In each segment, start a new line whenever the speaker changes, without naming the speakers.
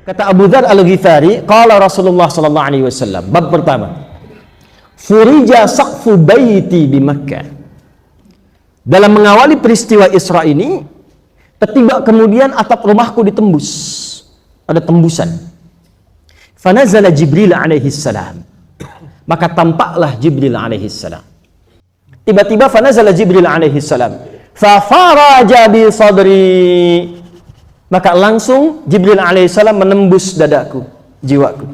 Kata Abu Dzar Al-Ghifari, qala Rasulullah sallallahu alaihi wasallam, bab pertama. Furija saqfu baiti di Makkah. Dalam mengawali peristiwa Isra ini, tiba kemudian atap rumahku ditembus. Ada tembusan. Fanazala Jibril alaihi salam. Maka tampaklah Jibril alaihi salam. Tiba-tiba fanazala Jibril alaihi salam. Fa faraja bi sadri. Maka langsung Jibril alaihissalam menembus dadaku, jiwaku.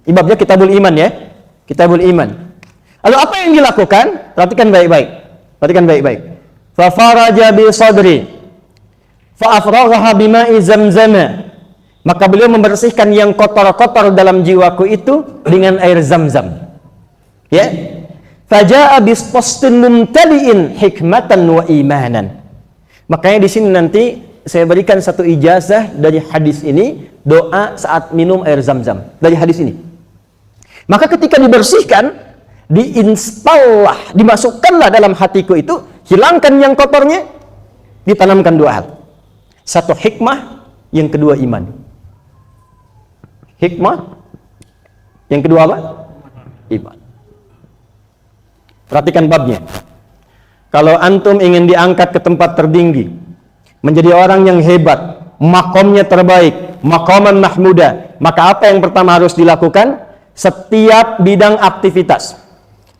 Ibabnya Kitabul Iman ya, Kitabul Iman. Lalu apa yang dilakukan? Perhatikan baik-baik. Perhatikan baik-baik. Fa faraja bi sadri. Fa afraghaha bima'i zamzam. Maka beliau membersihkan yang kotor-kotor dalam jiwaku itu dengan air Zam-Zam. Ya. Faja'a bisqastin mumtali'in hikmatan wa imanan. Makanya di sini nanti saya berikan satu ijazah dari hadis ini, doa saat minum air Zam-Zam dari hadis ini. Maka ketika dibersihkan, diinstallah, dimasukkanlah dalam hatiku itu, hilangkan yang kotornya, ditanamkan dua hal. Satu hikmah, yang kedua iman. Hikmah, yang kedua apa? Iman. Perhatikan babnya. Kalau antum ingin diangkat ke tempat tertinggi, menjadi orang yang hebat, makomnya terbaik, maqaman mahmuda, maka apa yang pertama harus dilakukan? Setiap bidang aktivitas,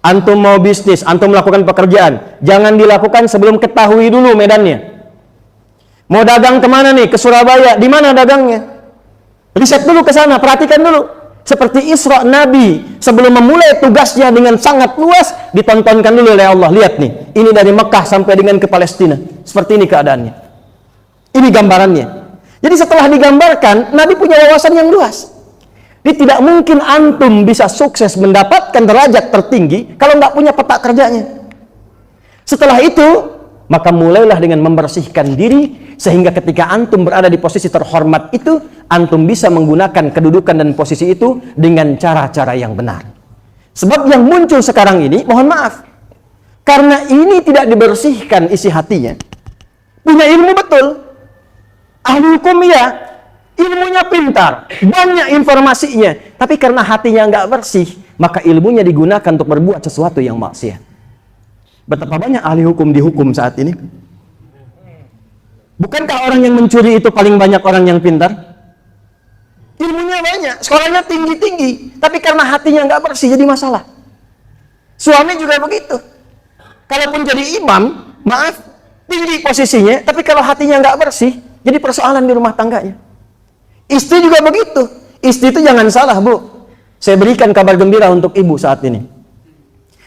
antum mau bisnis, antum melakukan pekerjaan, jangan dilakukan sebelum ketahui dulu medannya. Mau dagang kemana nih? Ke Surabaya, di mana dagangnya? Riset dulu ke sana, perhatikan dulu. Seperti Isra Nabi, sebelum memulai tugasnya dengan sangat luas, ditontonkan dulu oleh Allah. Lihat nih, ini dari Mekah sampai dengan ke Palestina, seperti ini keadaannya. Ini gambarannya. Jadi setelah digambarkan, Nabi punya wawasan yang luas. Jadi tidak mungkin antum bisa sukses mendapatkan derajat tertinggi kalau nggak punya peta kerjanya. Setelah itu, maka mulailah dengan membersihkan diri, sehingga ketika antum berada di posisi terhormat itu, antum bisa menggunakan kedudukan dan posisi itu dengan cara-cara yang benar. Sebab yang muncul sekarang ini, mohon maaf, karena ini tidak dibersihkan isi hatinya, punya ilmu betul, ahli hukum ya, ilmunya pintar, banyak informasinya, tapi karena hatinya nggak bersih, maka ilmunya digunakan untuk berbuat sesuatu yang maksiat. Betapa banyak ahli hukum dihukum saat ini. Bukankah orang yang mencuri itu paling banyak orang yang pintar? Ilmunya banyak, sekolahnya tinggi-tinggi, tapi karena hatinya nggak bersih jadi masalah. Suami juga begitu. Kalaupun jadi imam, maaf, tinggi posisinya, tapi kalau hatinya nggak bersih, jadi persoalan di rumah tangganya. Istri juga begitu. Istri itu jangan salah, Bu. Saya berikan kabar gembira untuk ibu saat ini.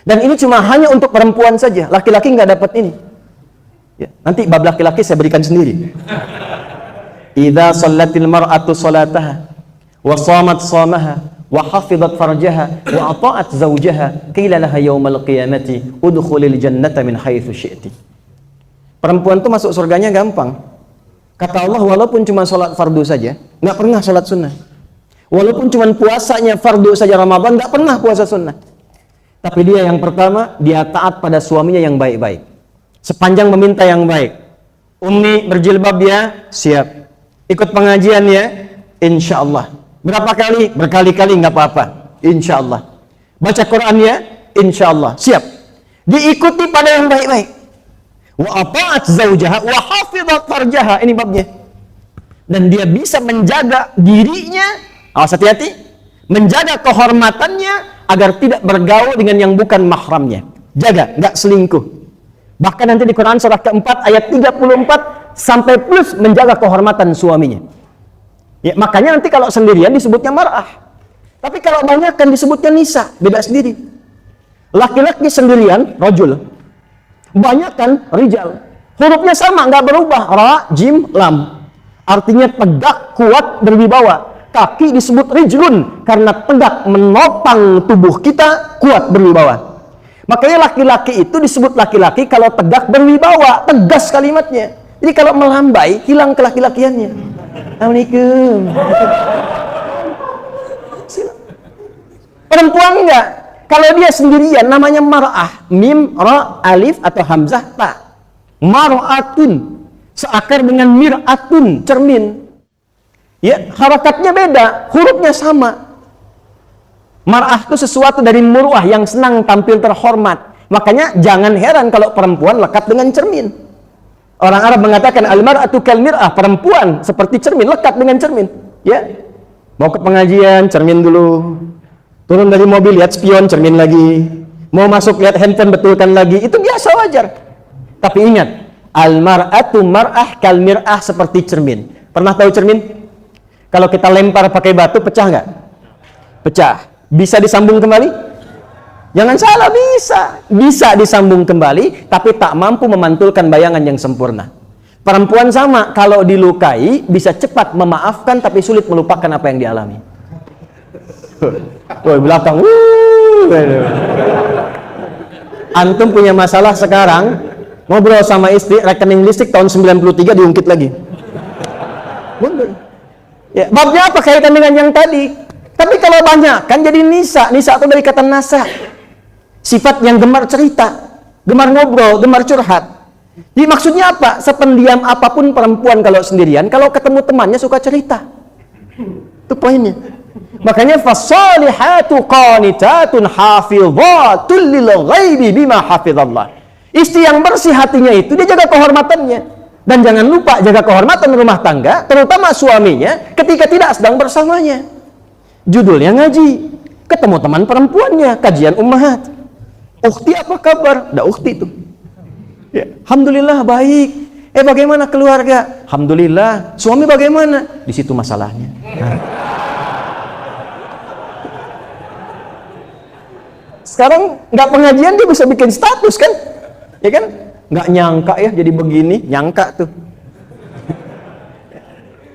Dan ini cuma hanya untuk perempuan saja. Laki-laki nggak dapat ini. Ya, nanti bab laki-laki saya berikan sendiri. Idza shallatil mar'atu sholataha wa shamat shamaha wa hafizat farjaha wa ata'at zawjaha qila laha yaumal qiyamati udkhulil jannata min haitsu syi'ti. Perempuan itu masuk surganya gampang. Kata Allah, walaupun cuma sholat fardu saja, nggak pernah sholat sunnah. Walaupun cuma puasanya fardu saja Ramadan, nggak pernah puasa sunnah. Tapi dia yang pertama, dia taat pada suaminya yang baik-baik. Sepanjang meminta yang baik. Umi berjilbab ya, siap. Ikut pengajian ya, insya Allah. Berapa kali? Berkali-kali nggak apa-apa, insya Allah. Baca Quran ya, insya Allah, siap. Diikuti pada yang baik-baik. Wa ata'at zawjaha wa hafizat farjaha, ini babnya. Dan dia bisa menjaga dirinya, awas hati-hati, menjaga kehormatannya agar tidak bergaul dengan yang bukan mahramnya. Jaga, nggak selingkuh. Bahkan nanti di Quran surah keempat ayat 34 sampai plus menjaga kehormatan suaminya. Ya, makanya nanti kalau sendirian disebutnya mar'ah. Tapi kalau banyak kan disebutnya nisa, bebas sendiri. Laki-laki sendirian, rajul. Banyak kan rijal. Hurufnya sama, nggak berubah. Ra, jim, lam. Artinya tegak, kuat, berwibawa. Kaki disebut rijlun karena tegak menopang tubuh kita, kuat berwibawa. Makanya laki-laki itu disebut laki-laki kalau tegak berwibawa, tegas kalimatnya. Jadi kalau melambai, hilang kelaki-lakiannya. Assalamualaikum. Perempuan enggak. Kalau dia sendirian namanya mar'ah, mim, ra, alif atau hamzah ta. Mar'atun seakar dengan mir'atun, cermin. Ya, harakatnya beda, hurufnya sama. Mar'ah itu sesuatu dari murwah yang senang tampil terhormat. Makanya jangan heran kalau perempuan lekat dengan cermin. Orang Arab mengatakan al-mar'atu kal mir'ah, perempuan seperti cermin, lekat dengan cermin. Ya. Mau ke pengajian, cermin dulu. Turun dari mobil, lihat spion, cermin lagi. Mau masuk, lihat handphone, betulkan lagi. Itu biasa, wajar. Tapi ingat, al-mar'atu mar'ah kal mir'ah, seperti cermin. Pernah tahu cermin? Kalau kita lempar pakai batu, pecah nggak? Pecah. Bisa disambung kembali? Jangan salah, bisa. Bisa disambung kembali, tapi tak mampu memantulkan bayangan yang sempurna. Perempuan sama, kalau dilukai, bisa cepat memaafkan, tapi sulit melupakan apa yang dialami. Woi, belakang. Antum punya masalah sekarang, ngobrol sama istri, rekening listrik tahun 93 diungkit lagi. Bener. Ya, babnya apa kaitan dengan yang tadi? Tapi kalau banyak, kan jadi nisa. Nisa itu dari kata nasa. Sifat yang gemar cerita, gemar ngobrol, gemar curhat. Jadi maksudnya apa? Sependiam apapun perempuan kalau sendirian, kalau ketemu temannya suka cerita. Itu poinnya. Makanya fasalihatu qanitatun hafizatun lil ghaibi bima hafizallah. Istri yang bersih hatinya itu, dia jaga kehormatannya. Dan jangan lupa jaga kehormatan rumah tangga, terutama suaminya ketika tidak sedang bersamanya. Judulnya ngaji, ketemu teman perempuannya, kajian ummahat. Ukhti apa kabar? Dah ukhti itu. Ya, alhamdulillah baik. Bagaimana keluarga? Alhamdulillah. Suami bagaimana? Di situ masalahnya. Sekarang nggak pengajian dia bisa bikin status kan? Ya kan? Nggak nyangka ya jadi begini, nyangka tuh.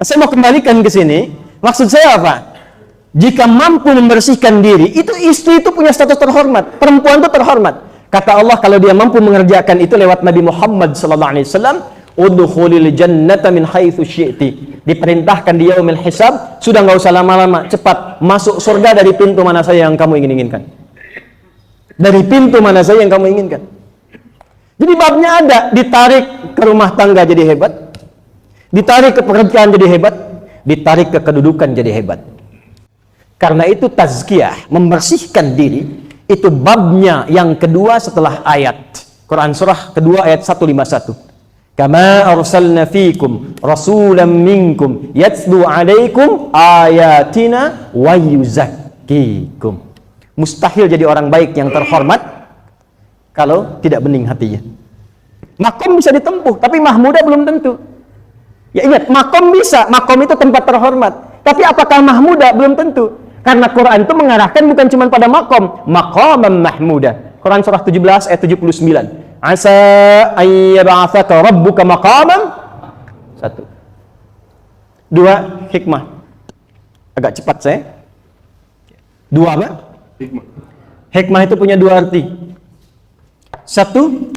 Saya mau kembalikan ke sini. Maksud saya apa? Jika mampu membersihkan diri, itu istri itu punya status terhormat. Perempuan itu terhormat. Kata Allah kalau dia mampu mengerjakan itu lewat Nabi Muhammad SAW, udkhulil jannata min haitsu syi'ti. Diperintahkan di yaumil hisab, sudah nggak usah lama-lama, cepat masuk surga dari pintu mana saja yang kamu inginkan. Dari pintu mana saja yang kamu inginkan. Jadi babnya ada, ditarik ke rumah tangga jadi hebat, ditarik ke pekerjaan jadi hebat, ditarik ke kedudukan jadi hebat. Karena itu tazkiyah, membersihkan diri, itu babnya yang kedua setelah ayat. Quran surah kedua ayat 151. Kama arsalna fikum rasulan minkum yatlu alaikum ayatina wa yuzakkikum. Mustahil jadi orang baik yang terhormat kalau tidak bening hatinya. Makom bisa ditempuh, tapi mahmudah belum tentu. Ya ingat, makom bisa, makom itu tempat terhormat. Tapi apakah mahmudah? Belum tentu. Karena Quran itu mengarahkan bukan cuma pada makom, maqaman mahmudah. Quran surah 17 ayat 79. Asa ayyab'atsaka rabbuka maqaman. 1. 2, hikmah. Agak cepat saya. 2 apa? Hikmah. Hikmah itu punya 2 arti. 1,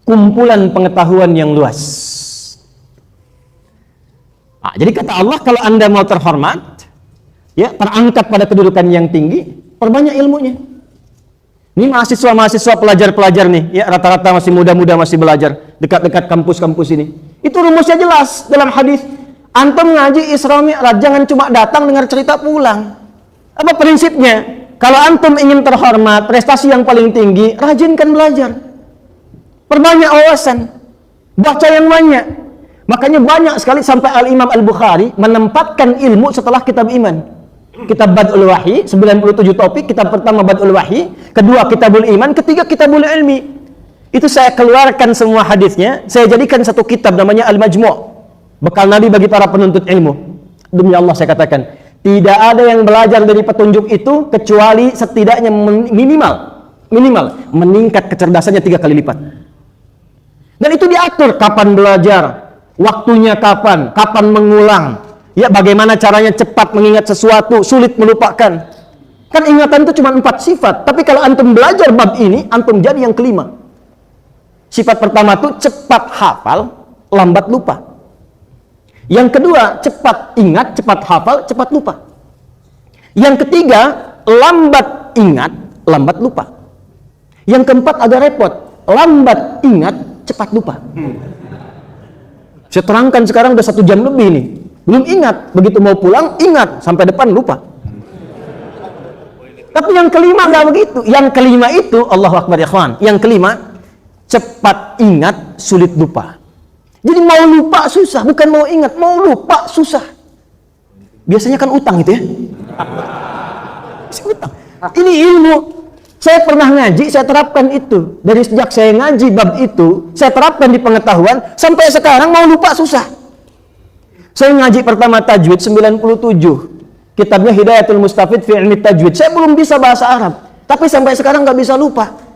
kumpulan pengetahuan yang luas. Nah, jadi kata Allah, kalau Anda mau terhormat, ya, terangkat pada kedudukan yang tinggi, perbanyak ilmunya. Ini mahasiswa-mahasiswa pelajar-pelajar nih, ya, rata-rata masih muda-muda, masih belajar dekat-dekat kampus-kampus ini. Itu rumusnya jelas dalam hadis. Antum ngaji Isra Mi'raj, jangan cuma datang dengar cerita pulang. Apa prinsipnya? Kalau antum ingin terhormat, prestasi yang paling tinggi, rajinkan belajar. Perbanyak wawasan. Baca yang banyak. Makanya banyak sekali sampai Al-Imam Al-Bukhari menempatkan ilmu setelah kitab iman. Kitab Bad'ul Wahyi, 97 topik, kitab pertama Bad'ul Wahyi, kedua Kitabul Iman, ketiga Kitabul Ilmi. Itu saya keluarkan semua hadisnya, saya jadikan satu kitab namanya Al-Majmu'. Bekal Nabi bagi para penuntut ilmu. Demi Allah saya katakan, tidak ada yang belajar dari petunjuk itu kecuali setidaknya minimal meningkat kecerdasannya 3 kali lipat. Dan itu diatur kapan belajar, waktunya kapan mengulang, ya bagaimana caranya cepat mengingat sesuatu, sulit melupakan. Kan ingatan itu cuma 4 sifat, tapi kalau antum belajar bab ini, antum jadi yang kelima. Sifat pertama itu cepat hafal, lambat lupa. Yang kedua, cepat ingat, cepat hafal, cepat lupa. Yang ketiga, lambat ingat, lambat lupa. Yang keempat agak repot, lambat ingat, cepat lupa. Saya terangkan sekarang udah 1 jam lebih nih. Belum ingat, begitu mau pulang ingat, sampai depan lupa. Tapi yang kelima nggak begitu. Yang kelima itu, Allahu Akbar ya kawan. Yang kelima, cepat ingat, sulit lupa. Jadi mau lupa susah, bukan mau ingat, mau lupa susah. Biasanya kan utang itu ya. Utang. Ini ilmu. Saya pernah ngaji, saya terapkan itu. Dari sejak saya ngaji bab itu, saya terapkan di pengetahuan, sampai sekarang mau lupa susah. Saya ngaji pertama tajwid 97. Kitabnya Hidayatul Mustafid fi Ilmi Tajwid. Saya belum bisa bahasa Arab, tapi sampai sekarang nggak bisa lupa.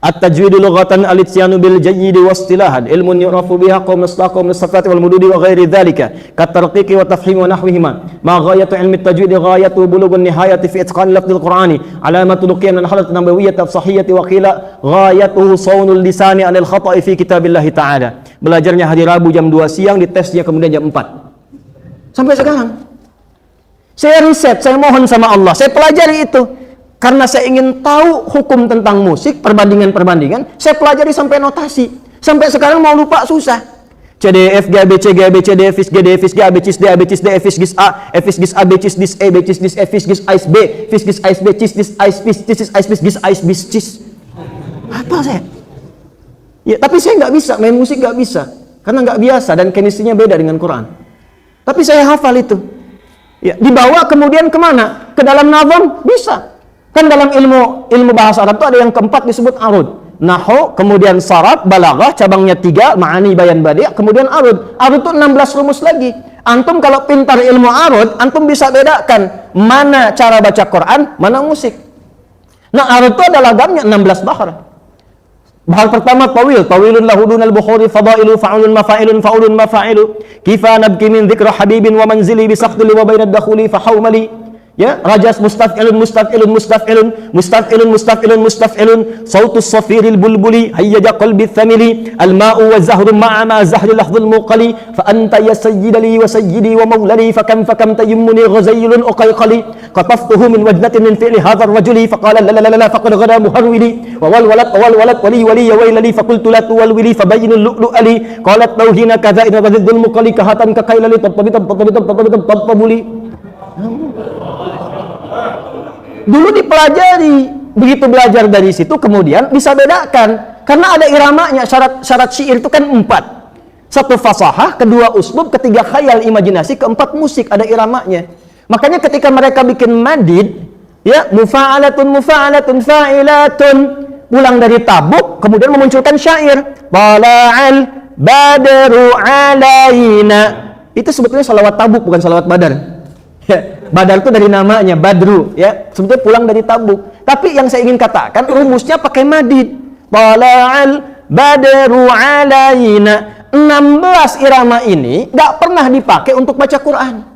At-tajwidu lughatan al-ityanu bil jayyid wa istilahan ilmun yu'rafu biha qawm istaqam as-safat wal mududi wa ghairi dhalika katarqiqi wa tafhim wa nahwihima ma ghayatu ilmi at-tajwid ghayatu bulughun nihayati fi itqan lafdh al-Qur'ani alamatu nuqiyyan min halat nabawiyyah as-sahiyyah wa qila ghayatuhu sawnul lisani 'ala al-khata'i fi kitabillah ta'ala. Belajarnya hari Rabu jam 2 siang, ditesnya kemudian jam 4. Sampai sekarang saya riset, saya mohon sama Allah, saya pelajari itu. Karena saya ingin tahu hukum tentang musik, perbandingan-perbandingan, saya pelajari sampai notasi. Sampai sekarang mau lupa susah. C, D, F, G, A, B, C, G, A, B, C, D, F, G, D, F, G, A, B, C, D, A, B, C, D, F, G, A, F, G, A, B, C, D, A, B, C, D, F, G, A, B, F, G, A, B, C, D, A, B, C, D, A, B, C. Apa saya? Ya, tapi saya nggak bisa, main musik nggak bisa. Karena nggak biasa dan chemistry-nya beda dengan Quran. Tapi saya hafal itu. Ya, dibawa kemudian kemana? Ke dalam nazam bisa. Kan dalam ilmu bahasa Arab itu ada yang keempat disebut arud. Nahwu, kemudian saraf, balaghah, cabangnya 3, ma'ani, bayan, badi', kemudian arud. Arud itu 16 rumus lagi. Antum kalau pintar ilmu arud, antum bisa bedakan mana cara baca Quran, mana musik. Nah, arud itu ada lagamnya 16 bahar. Bahar pertama tawil, tawilun lahu dunal bukhuri fadailu fa'ulun mafa'ilun fa'ulun mafa'ilu kifa nabki min dhikra habibin wa manzili bisaqdili wa bainad dakhuli fahawmali. Ya, rajas mustaf'ilun mustaf'ilun mustaf'ilun mustaf'ilun mustaf'ilun mustaf'ilun sautus safiril bulbuli hayyaja qalbi thamili alma'u wa zahru ma'a ma zahri lahdhul muqali fa anta ya sayyidali wa sayyidi wa mawlali fakam tayammuni ghazaylun uqayqali qataftuhu min wajnatin min fi'li hadha ar-rajuli faqala la la la faqad ghada muharwili wa wal walad wali ya waylali faqultu la tuwalwili fabayyinul lu'lu'ali qalat tawhina kadha in ghadidul muqali kahatan ka kailali tabtabuli. Dulu dipelajari, begitu belajar dari situ kemudian bisa bedakan, karena ada iramanya. Syarat syair itu kan 4. 1 fasahah, 2 uslub, 3 khayal imajinasi, 4 musik, ada iramanya. Makanya ketika mereka bikin madid, ya, mufa'alatun fa'ilatun, pulang dari tabuk kemudian memunculkan syair tala'al badru alaina. Itu sebetulnya salawat tabuk, bukan salawat badar. Badar itu dari namanya Badru, ya, sebetulnya pulang dari Tabuk. Tapi yang saya ingin katakan rumusnya pakai madid. Tala'al badru alaina. 16 irama ini nggak pernah dipakai untuk baca Quran.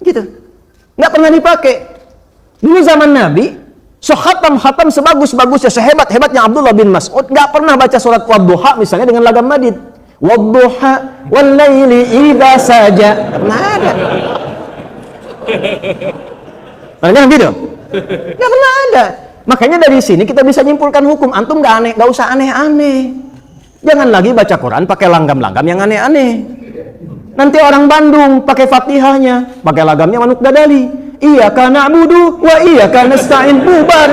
Gitu. Nggak pernah dipakai. Dulu zaman Nabi, khatam sebagus-bagusnya, sehebat-hebatnya Abdullah bin Mas'ud, nggak pernah baca surat Wadduha misalnya dengan lagam madid. Wadduha wal laili idza saja. Nggak ada. Jangan gitu. Nggak pernah ada. Makanya dari sini kita bisa nyimpulkan hukum. Antum nggak usah aneh-aneh. Jangan lagi baca Quran pakai langgam-langgam yang aneh-aneh. Nanti orang Bandung pakai Fatihahnya, pakai lagamnya Manuk Dadali. Iyyaka na'budu wa iyyaka nasta'in, bubar.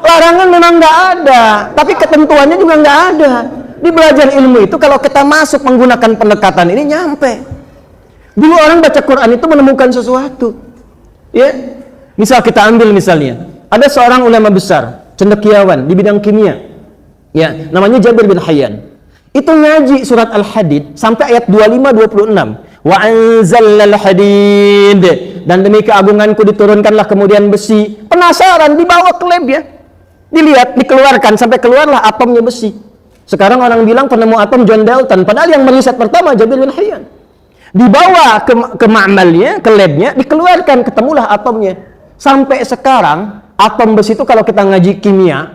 Larangan memang nggak ada, tapi ketentuannya juga nggak ada. Di belajar ilmu itu kalau kita masuk menggunakan pendekatan ini nyampe. Dulu orang baca Quran itu menemukan sesuatu. Ya. Misal kita ambil misalnya, ada seorang ulama besar, cendekiawan di bidang kimia. Ya, namanya Jabir bin Hayyan. Itu ngaji surat Al-Hadid sampai ayat 25-26. Wa anzalnal hadid, dan demi keagunganku diturunkanlah kemudian besi. Penasaran, dibawa ke lab ya. Dilihat, dikeluarkan sampai keluarlah atomnya besi. Sekarang orang bilang penemu atom John Dalton, padahal yang meriset pertama Jabir bin Hayyan. Dibawa ke ma'malnya, ke labnya, dikeluarkan, ketemulah atomnya. Sampai sekarang atom besi itu kalau kita ngaji kimia.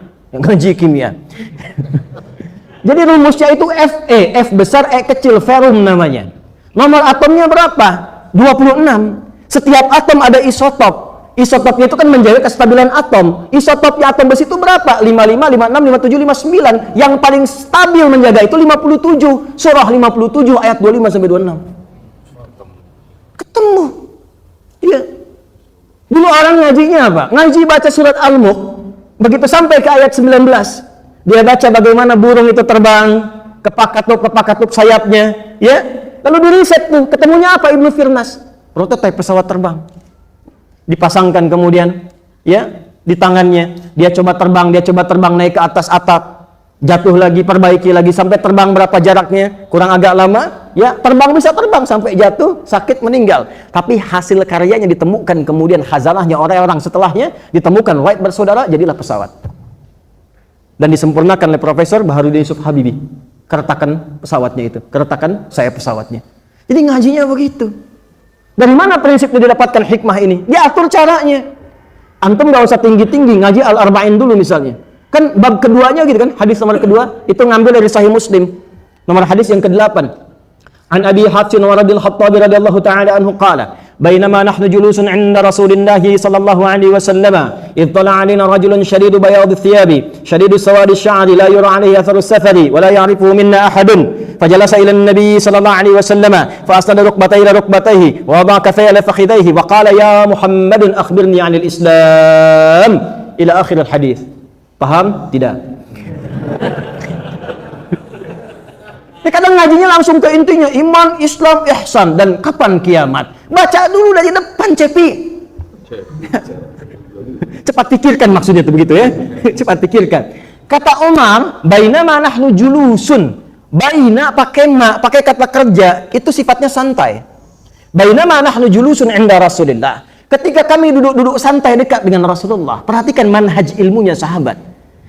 Jadi rumusnya itu Fe, F besar, E kecil, ferrum namanya. Nomor atomnya berapa? 26. Setiap atom ada isotop. Isotopnya itu kan menjaga kestabilan atom. Isotopnya atom besi itu berapa? 55, 56, 57, 59. Yang paling stabil menjaga itu 57. Surah 57 ayat 25 sampai 26. Ketemu. Iya. Dulu orang ngajinya apa? Ngaji baca surat Al-Mulk. Begitu sampai ke ayat 19, dia baca bagaimana burung itu terbang, kepak-katuk sayapnya, ya. Lalu diriset tuh, ketemunya apa? Ibnu Firnas. Prototipe pesawat terbang. Dipasangkan kemudian ya di tangannya, dia coba terbang naik ke atas atap, jatuh lagi, perbaiki lagi sampai terbang berapa jaraknya, kurang agak lama ya, bisa terbang sampai jatuh, sakit, meninggal. Tapi hasil karyanya ditemukan kemudian, khazanahnya orang-orang setelahnya ditemukan, Wright bersaudara, jadilah pesawat dan disempurnakan oleh Profesor Baharudin Yusuf Habibi. Keretakan pesawatnya itu, keretakan sayap pesawatnya. Jadi ngajinya begitu. Dari mana prinsip itu didapatkan hikmah ini? Diatur caranya. Antum gak usah tinggi-tinggi, ngaji Al-Arba'in dulu misalnya. Kan bab keduanya gitu kan, hadis nomor kedua, itu ngambil dari Sahih Muslim. Nomor hadis yang ke-8. An Abi Hafsin wa Radil Khattabi radhiyallahu ta'ala anhu qala, bainama nahnu julusun 'inda Rasulillahi sallallahu alaihi wasallam, idh tala'a 'alaina rajulun shadidu bayad thiyabi, shadidu sawadi sya'ri, la yura 'alaihi atharu safari, wa la ya'rifu minna ahadun. فجلس إلى النبي صلى الله عليه وسلم فأسند ركبتيه إلى ركبتيه ووضع كفيه على فخذيه وقال يا محمد أخبرني عن الإسلام إلى آخر الحديث. Paham? Tidak. Kadang ngajinya langsung ke intinya, iman, Islam, ihsan, dan kapan kiamat. Baca dulu dari depan, cepi. Cepat pikirkan maksudnya itu begitu ya. Cepat pikirkan. Kata Umar, bainama nahnu julusun. Baina pakai kata kerja itu sifatnya santai. Bainama nahnu julusun 'inda Rasulillah. Ketika kami duduk santai dekat dengan Rasulullah. Perhatikan manhaj ilmunya sahabat.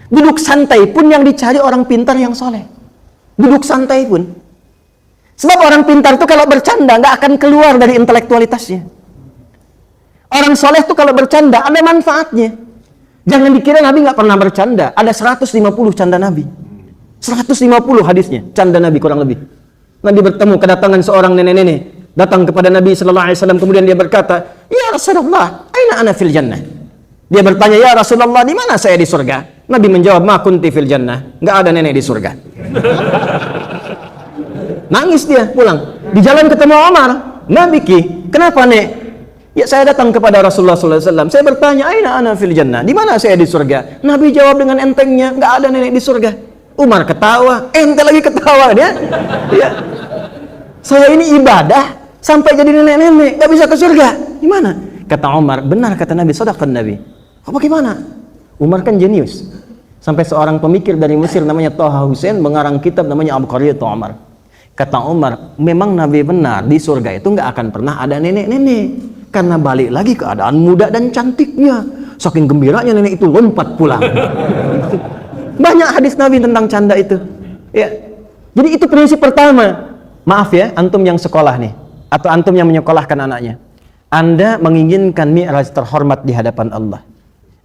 Duduk santai pun yang dicari orang pintar yang soleh. Duduk santai pun. Sebab orang pintar itu kalau bercanda nggak akan keluar dari intelektualitasnya. Orang soleh itu kalau bercanda ada manfaatnya. Jangan dikira Nabi nggak pernah bercanda. Ada 150 canda Nabi. 150 hadisnya, canda Nabi kurang lebih. Nabi bertemu kedatangan seorang nenek-nenek, datang kepada Nabi sallallahu alaihi wasallam, kemudian dia berkata, "Ya Rasulullah, aina ana fil jannah?" Dia bertanya, "Ya Rasulullah, di mana saya di surga?" Nabi menjawab, "Ma kunti fil jannah." Enggak ada nenek di surga. Nangis dia pulang. Di jalan ketemu Umar, "Nabi kenapa, Nek?" "Ya, saya datang kepada Rasulullah sallallahu alaihi wasallam. Saya bertanya, aina ana fil jannah? Di mana saya di surga?" Nabi jawab dengan entengnya, "Enggak ada nenek di surga." Umar ketawa, ente lagi ketawa dia. Ya. Saya ini ibadah sampai jadi nenek-nenek, gak bisa ke surga. Gimana? Kata Umar, benar kata Nabi, sadaqan Nabi. Apa gimana? Umar kan jenius. Sampai seorang pemikir dari Mesir namanya Thaha Hussein mengarang kitab namanya Abqariyat Umar. Kata Umar, memang Nabi benar, di surga itu gak akan pernah ada nenek-nenek. Karena balik lagi keadaan muda dan cantiknya. Saking gembiranya nenek itu lompat pulang. Banyak hadis Nabi tentang canda itu. Ya. Jadi itu prinsip pertama. Maaf ya, antum yang sekolah nih, atau antum yang menyekolahkan anaknya. Anda menginginkan mi'raj terhormat di hadapan Allah.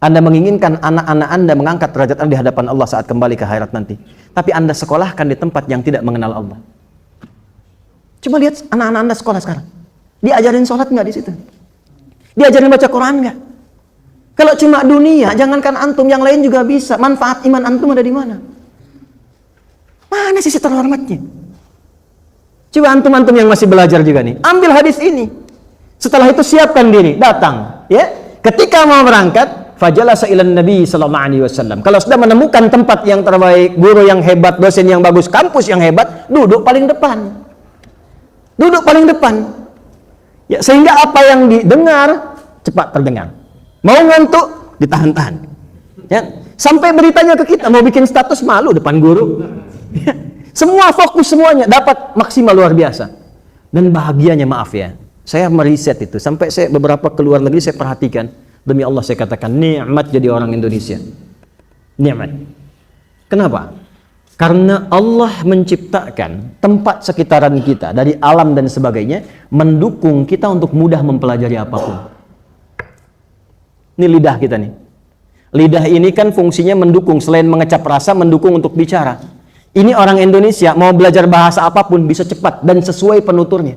Anda menginginkan anak-anak Anda mengangkat derajat Anda di hadapan Allah saat kembali ke akhirat nanti. Tapi Anda sekolahkan di tempat yang tidak mengenal Allah. Coba lihat anak-anak Anda sekolah sekarang. Diajarin sholat nggak di situ? Diajarin baca Quran nggak? Kalau cuma dunia, jangankan antum, yang lain juga bisa. Manfaat iman antum ada di mana? Mana sisi terhormatnya? Coba antum-antum yang masih belajar juga nih, ambil hadis ini. Setelah itu siapkan diri, datang. Ya, ketika mau berangkat, fajalasa ilan Nabi sallallahu alaihi wasallam. Kalau sudah menemukan tempat yang terbaik, guru yang hebat, dosen yang bagus, kampus yang hebat, duduk paling depan. Duduk paling depan. Ya, sehingga apa yang didengar cepat terdengar. Mau ngantuk, ditahan-tahan. Ya, sampai beritanya ke kita, mau bikin status malu depan guru. Ya, semua fokus semuanya, dapat maksimal luar biasa. Dan bahagianya, maaf ya, saya meriset itu, sampai saya beberapa keluar negeri saya perhatikan. Demi Allah saya katakan, nikmat jadi orang Indonesia. Nikmat. Kenapa? Karena Allah menciptakan tempat sekitaran kita, dari alam dan sebagainya, mendukung kita untuk mudah mempelajari apapun. Ini lidah kita nih. Lidah ini kan fungsinya mendukung, selain mengecap rasa, mendukung untuk bicara. Ini orang Indonesia mau belajar bahasa apapun bisa cepat dan sesuai penuturnya.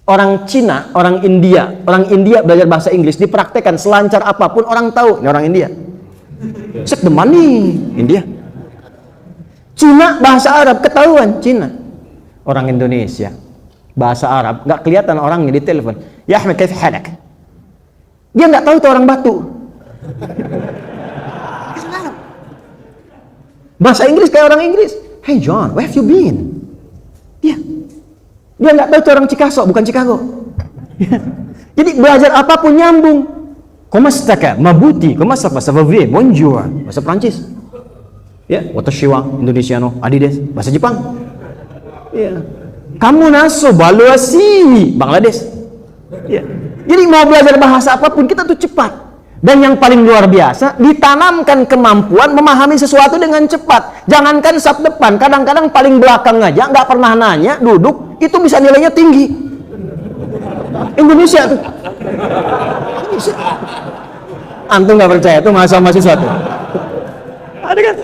Orang Cina, orang India belajar bahasa Inggris, dipraktekkan selancar apapun orang tahu, ini orang India. Set the money, India. Cina bahasa Arab ketahuan Cina. Orang Indonesia bahasa Arab nggak kelihatan orangnya di telepon. Ya Ahmed, kaif halak? Dia nggak tahu itu orang Batu. Bahasa Inggris kayak orang Inggris. Hey John, where have you been? Dia nggak tahu itu orang Chicago, bukan Chicago. Jadi belajar apapun nyambung. Komastaka, mabuti, komastaka, savavie, bonjour, bahasa Prancis. Ya, watashiwa, Indonesiano, adides, bahasa Jepang. Ya. Kamu naso, baluasi, Bangladesh. Ya. Jadi mau belajar bahasa apapun kita tuh cepat. Dan yang paling luar biasa, ditanamkan kemampuan memahami sesuatu dengan cepat. Jangankan sab depan, kadang-kadang paling belakang aja, nggak pernah nanya, duduk, itu bisa nilainya tinggi. Indonesia tuh. Antum nggak percaya tuh mahasiswa tuh. Ada kan?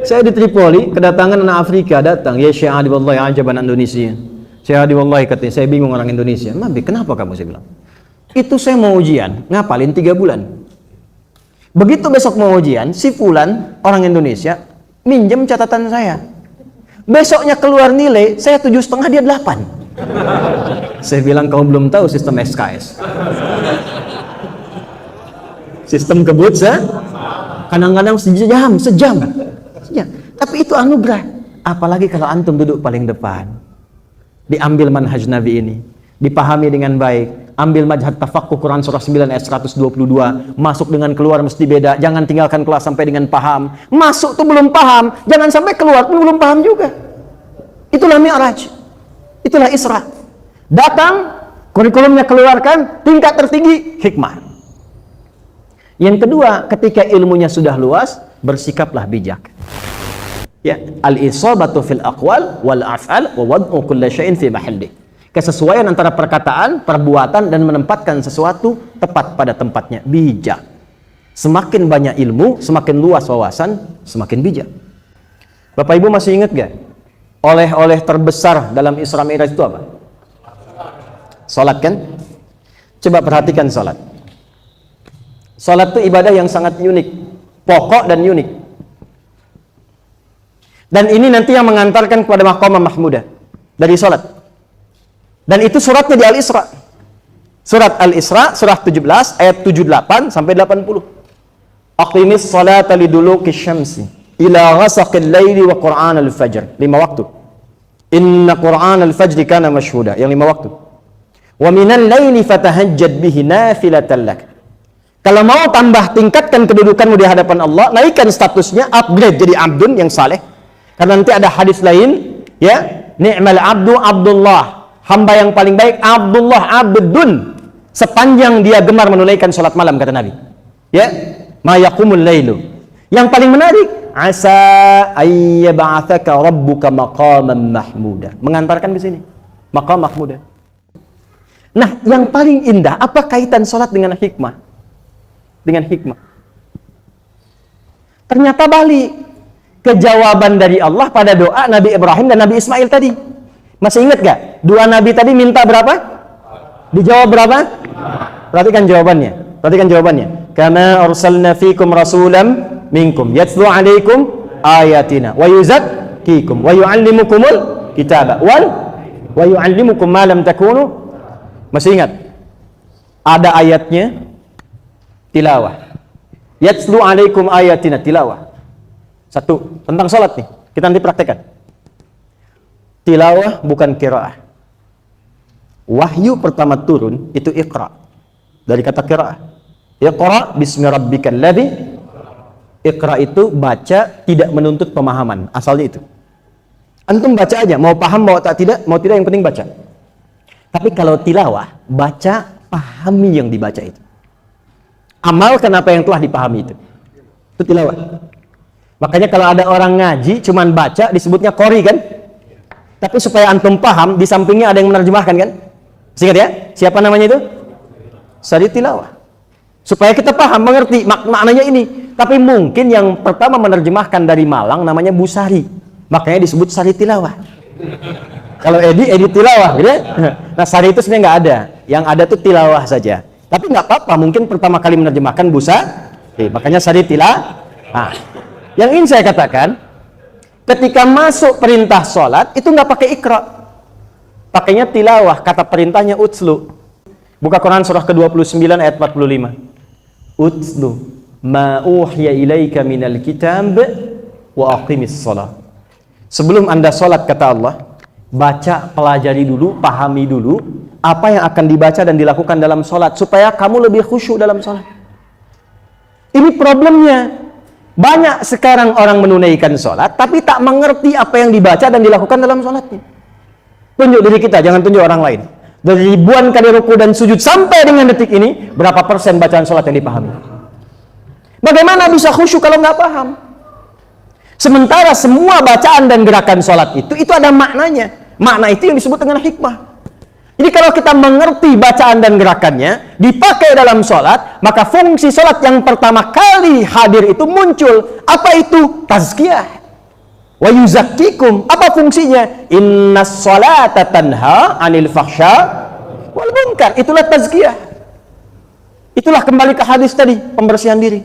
Saya di Tripoli, kedatangan anak Afrika datang. Ya Syekh Adi wallahi ajaban Indonesia. Syekh Adi wallahi katanya, saya bingung orang Indonesia. Nabi, kenapa kamu? Saya bilang. Itu saya mau ujian, ngapalin 3 bulan. Begitu besok mau ujian, si Fulan, orang Indonesia, minjem catatan saya. Besoknya keluar nilai, saya 7,5, dia 8. Saya bilang, kamu belum tahu sistem SKS. Sistem kebut, kadang-kadang sejam. Tapi itu anugerah. Apalagi kalau antum duduk paling depan. Diambil manhaj Nabi ini, dipahami dengan baik. Ambil majhad tafaqquh Quran surah 9 ayat 122. Masuk dengan keluar mesti beda. Jangan tinggalkan kelas sampai dengan paham. Masuk tuh belum paham, jangan sampai keluar pun belum paham juga. Itulah Mi'raj. Itulah Isra. Datang, kurikulumnya keluarkan, tingkat tertinggi hikmah. Yang kedua, ketika ilmunya sudah luas, bersikaplah bijak. Ya, al-isabatu fil aqwal wal af'al wa wad'u kulli syai'in fi mahallihi. Kesesuaian antara perkataan, perbuatan, dan menempatkan sesuatu tepat pada tempatnya. Bijak. Semakin banyak ilmu, semakin luas wawasan, semakin bijak. Bapak Ibu masih ingat gak? Oleh-oleh terbesar dalam Isra Mi'raj itu apa? Salat kan? Coba perhatikan salat. Salat itu ibadah yang sangat unik. Pokok dan unik. Dan ini nanti yang mengantarkan kepada maqamah mahmudah dari salat. Dan itu suratnya di Al-Isra. Surat Al-Isra, surah 17, ayat 78 sampai 80. Aqimis salata liduluki syamsi ila ghasaqil laili wa Qur'an al-fajr. 5 waktu. Inna Qur'an al-fajri kana mashhuda. Yang 5 waktu. Wa minal laili fatahajjad bihi nafilatan lak. Kalau mau tambah tingkatkan kedudukanmu di hadapan Allah, naikkan statusnya, upgrade jadi abdun yang saleh. Karena nanti ada hadis lain, ya, ni'mal abdu Abdullah. Hamba yang paling baik Abdullah abdun, sepanjang dia gemar menunaikan salat malam, kata Nabi. Ya, ma yaqumul lailu. Yang paling menarik, asa ayyab'atsaka rabbuka maqaman mahmuda. Mengantarkan ke sini, maqam mahmuda. Nah, yang paling indah, apa kaitan salat dengan hikmah? Dengan hikmah. Ternyata balik kejawaban dari Allah pada doa Nabi Ibrahim dan Nabi Ismail tadi. Masih ingat gak? Dua nabi tadi minta berapa? Dijawab berapa? Perhatikan jawabannya. Kama arsalna fikum rasulam minkum yatlu alaikum ayatina wa yuzakkikum wa yuallimukumul kitaba wa yuallimukum ma lam takunu. Masih ingat? Ada ayatnya tilawah. Yatlu alaikum ayatina, tilawah. Satu, tentang salat nih. Kita nanti praktekkan. Tilawah bukan qiraah. Wahyu pertama turun itu iqra. Dari kata qiraah. Iqra bismi rabbikal ladzi. Iqra itu baca, tidak menuntut pemahaman. Asalnya itu. Antum baca aja, mau paham mau tidak yang penting baca. Tapi kalau tilawah, baca, pahami yang dibaca itu. Amalkan apa yang telah dipahami itu. Itu tilawah. Makanya kalau ada orang ngaji cuman baca disebutnya qori kan? Tapi supaya antum paham, di sampingnya ada yang menerjemahkan kan? Ingat ya? Siapa namanya itu? Sari tilawah. Supaya kita paham, mengerti maknanya ini. Tapi mungkin yang pertama menerjemahkan dari Malang namanya Busari. Makanya disebut sari tilawah. Kalau edit tilawah, gitu ya. Nah, sari itu sebenarnya nggak ada. Yang ada tuh tilawah saja. Tapi nggak apa-apa, mungkin pertama kali menerjemahkan busa. Makanya sari tilawah. Nah, yang ingin saya katakan, ketika masuk perintah sholat, itu nggak pakai ikra. Pakainya tilawah, kata perintahnya utslu. Buka Quran surah ke-29 ayat 45. Utslu ma uhiya ilaika minal kitab wa aqimis sholat. Sebelum Anda sholat, kata Allah, baca, pelajari dulu, pahami dulu apa yang akan dibaca dan dilakukan dalam sholat, supaya kamu lebih khusyuk dalam sholat. Ini problemnya. Banyak sekarang orang menunaikan sholat, tapi tak mengerti apa yang dibaca dan dilakukan dalam sholatnya. Tunjuk diri kita, jangan tunjuk orang lain. Dari ribuan kali ruku dan sujud sampai dengan detik ini, berapa persen bacaan sholat yang dipahami? Bagaimana bisa khusyuk kalau nggak paham? Sementara semua bacaan dan gerakan sholat itu ada maknanya. Makna itu yang disebut dengan hikmah. Jadi kalau kita mengerti bacaan dan gerakannya, dipakai dalam sholat, maka fungsi sholat yang pertama kali hadir itu muncul. Apa itu? Tazkiyah. Wa yuzakkikum. Apa fungsinya? Innas sholata tanha anil fahsya wal munkar. Itulah tazkiyah. Itulah kembali ke hadis tadi, pembersihan diri.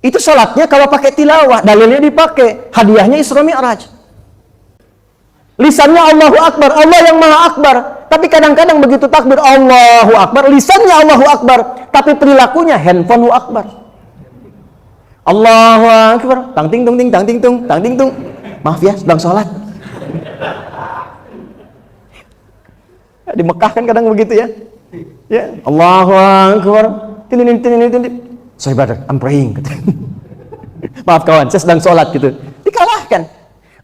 Itu sholatnya kalau pakai tilawah, dalilnya dipakai, hadiahnya Isra Mi'raj. Lisannya Allahu Akbar, Allah yang Maha Akbar. Tapi kadang-kadang begitu takbir Allahu Akbar, lisannya Allahu Akbar, tapi perilakunya handphone Akbar. Allahu Akbar, tang ting tung ting tang ting tung tang ting tung. Maaf ya, sedang sholat. Di Mekah kan kadang begitu ya. Ya, Allahu Akbar. Tin. Saya brother, I'm praying. Maaf kawan, saya sedang sholat gitu. Dikalahkan.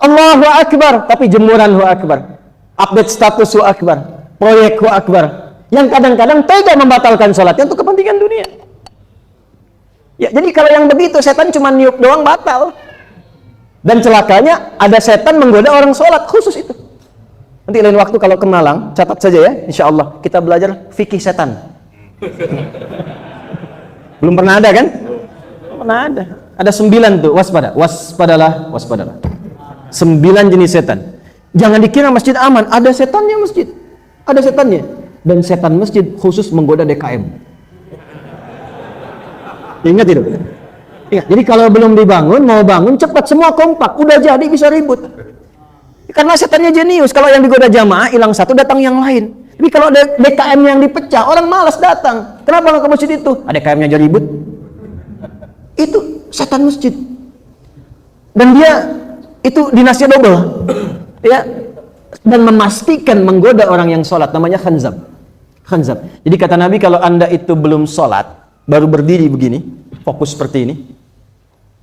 Allahu Akbar, tapi jemuran Hu Akbar. Update status Hu Akbar. Proyek Hu Akbar. Yang kadang-kadang tega membatalkan sholatnya untuk kepentingan dunia. Ya, jadi kalau yang begitu, setan cuma niup doang batal. Dan celakanya, ada setan menggoda orang sholat, khusus itu. Nanti lain waktu kalau ke Malang, catat saja ya, insya Allah. Kita belajar fikih setan. Belum pernah ada kan? Belum pernah ada. Ada 9 tuh, waspadalah. 9 jenis setan. Jangan dikira masjid aman, ada setannya masjid. Ada setannya. Dan setan masjid khusus menggoda DKM. Ingat itu? Ingat. Jadi kalau belum dibangun, mau bangun cepat, semua kompak, udah jadi bisa ribut. Karena setannya jenius, kalau yang digoda jamaah hilang satu, datang yang lain. Tapi kalau ada DKM yang dipecah, orang malas datang. Kenapa nggak ke masjid itu? Ada DKM-nya jadi ribut. Itu setan masjid. Dan dia itu dinasnya double. Ya. Dan memastikan menggoda orang yang sholat, namanya khanzab. Jadi kata Nabi, kalau Anda itu belum sholat, baru berdiri begini, fokus seperti ini,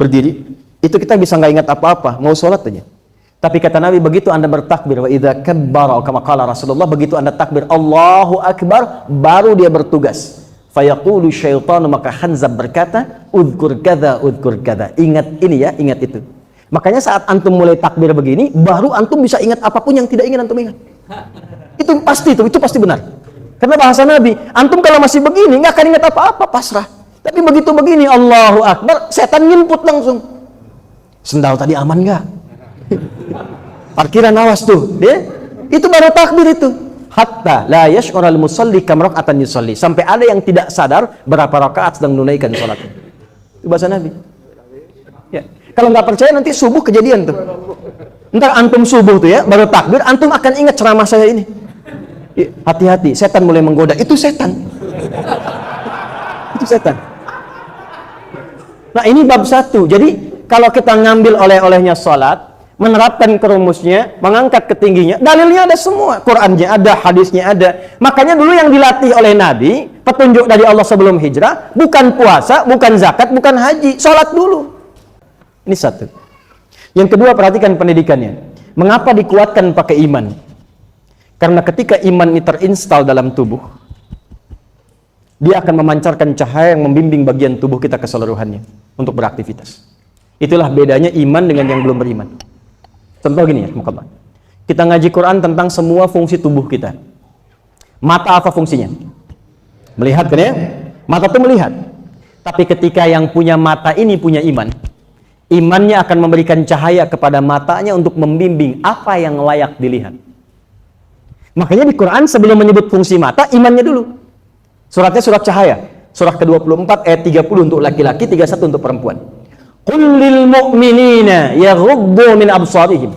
berdiri, itu kita bisa nggak ingat apa-apa, mau sholat aja. Tapi kata Nabi, begitu Anda bertakbir, wa idza kabbara, kama qala Rasulullah, begitu Anda takbir Allahu Akbar, baru dia bertugas. Fayaqulu syaitanu, maka Khanzab berkata, udhkur kadza, ingat ini ya, ingat itu. Makanya saat antum mulai takbir begini, baru antum bisa ingat apapun yang tidak ingin antum ingat. Itu pasti benar. Karena bahasa Nabi, antum kalau masih begini nggak akan ingat apa-apa, pasrah. Tapi begitu begini Allahu Akbar, setan nginput langsung. Sendal tadi aman nggak? Parkiran awas tuh, ya? Itu baru takbir itu. Hatta la yash'ural musalli kam raka'atan yusalli. Sampai ada yang tidak sadar berapa rakaat sedang menunaikan salat. Itu bahasa Nabi. Ya. Kalau nggak percaya nanti subuh kejadian tuh. Ntar antum subuh tuh ya, baru takbir, antum akan ingat ceramah saya ini. Hati-hati, setan mulai menggoda. Itu setan. Itu setan. Nah ini bab 1. Jadi kalau kita ngambil oleh-olehnya salat, menerapkan ke rumusnya, mengangkat ke tingginya, dalilnya ada semua. Qurannya ada, hadisnya ada. Makanya dulu yang dilatih oleh Nabi, petunjuk dari Allah sebelum hijrah, bukan puasa, bukan zakat, bukan haji, sholat dulu. Ini 1. Yang kedua, perhatikan pendidikannya. Mengapa dikuatkan pakai iman? Karena ketika iman ini terinstal dalam tubuh, dia akan memancarkan cahaya yang membimbing bagian tubuh kita keseluruhannya untuk beraktivitas. Itulah bedanya iman dengan yang belum beriman. Contoh gini ya, kita ngaji Quran tentang semua fungsi tubuh kita. Mata apa fungsinya? Melihat kan ya? Mata itu melihat. Tapi ketika yang punya mata ini punya iman, Imannya akan memberikan cahaya kepada matanya untuk membimbing apa yang layak dilihat. Makanya di Quran sebelum menyebut fungsi mata, imannya dulu. Suratnya surat cahaya. Surah ke-24 ayat 30 untuk laki-laki, 31 untuk perempuan. Qul lil mu'minina yaghuddu min absarihim.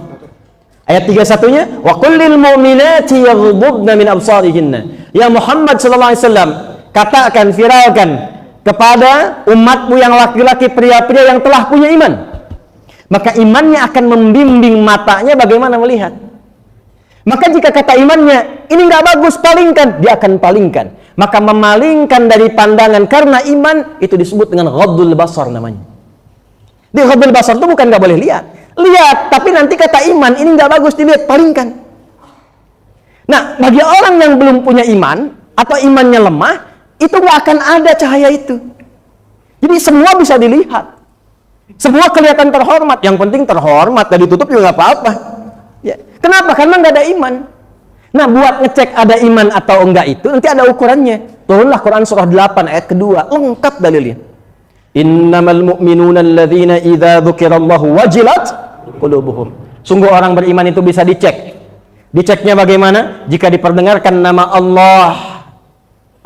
Ayat 31-nya, wa qul lil mu'minati yaghuddna min absarihinna. Ya Muhammad sallallahu alaihi wasallam, katakan, viralkan kepada umatmu yang laki-laki, pria-pria yang telah punya iman. Maka imannya akan membimbing matanya bagaimana melihat. Maka jika kata imannya, ini nggak bagus, palingkan, dia akan palingkan. Maka memalingkan dari pandangan karena iman, itu disebut dengan ghaddul basar namanya. Di ghaddul basar itu bukan nggak boleh lihat. Lihat, tapi nanti kata iman, ini nggak bagus dilihat, palingkan. Nah, bagi orang yang belum punya iman, atau imannya lemah, itu nggak akan ada cahaya itu. Jadi semua bisa dilihat, semua kelihatan terhormat. Yang penting terhormat, dan ditutup juga nggak apa-apa. Ya. Kenapa? Karena nggak ada iman. Nah, buat ngecek ada iman atau enggak itu nanti ada ukurannya. Turunlah Quran surah 8 ayat kedua, lengkap dalilnya. Innamal mu'minuna alladzina idza dzukirallahu wajilat qulubuhum. Sungguh orang beriman itu bisa dicek. Diceknya bagaimana? Jika diperdengarkan nama Allah,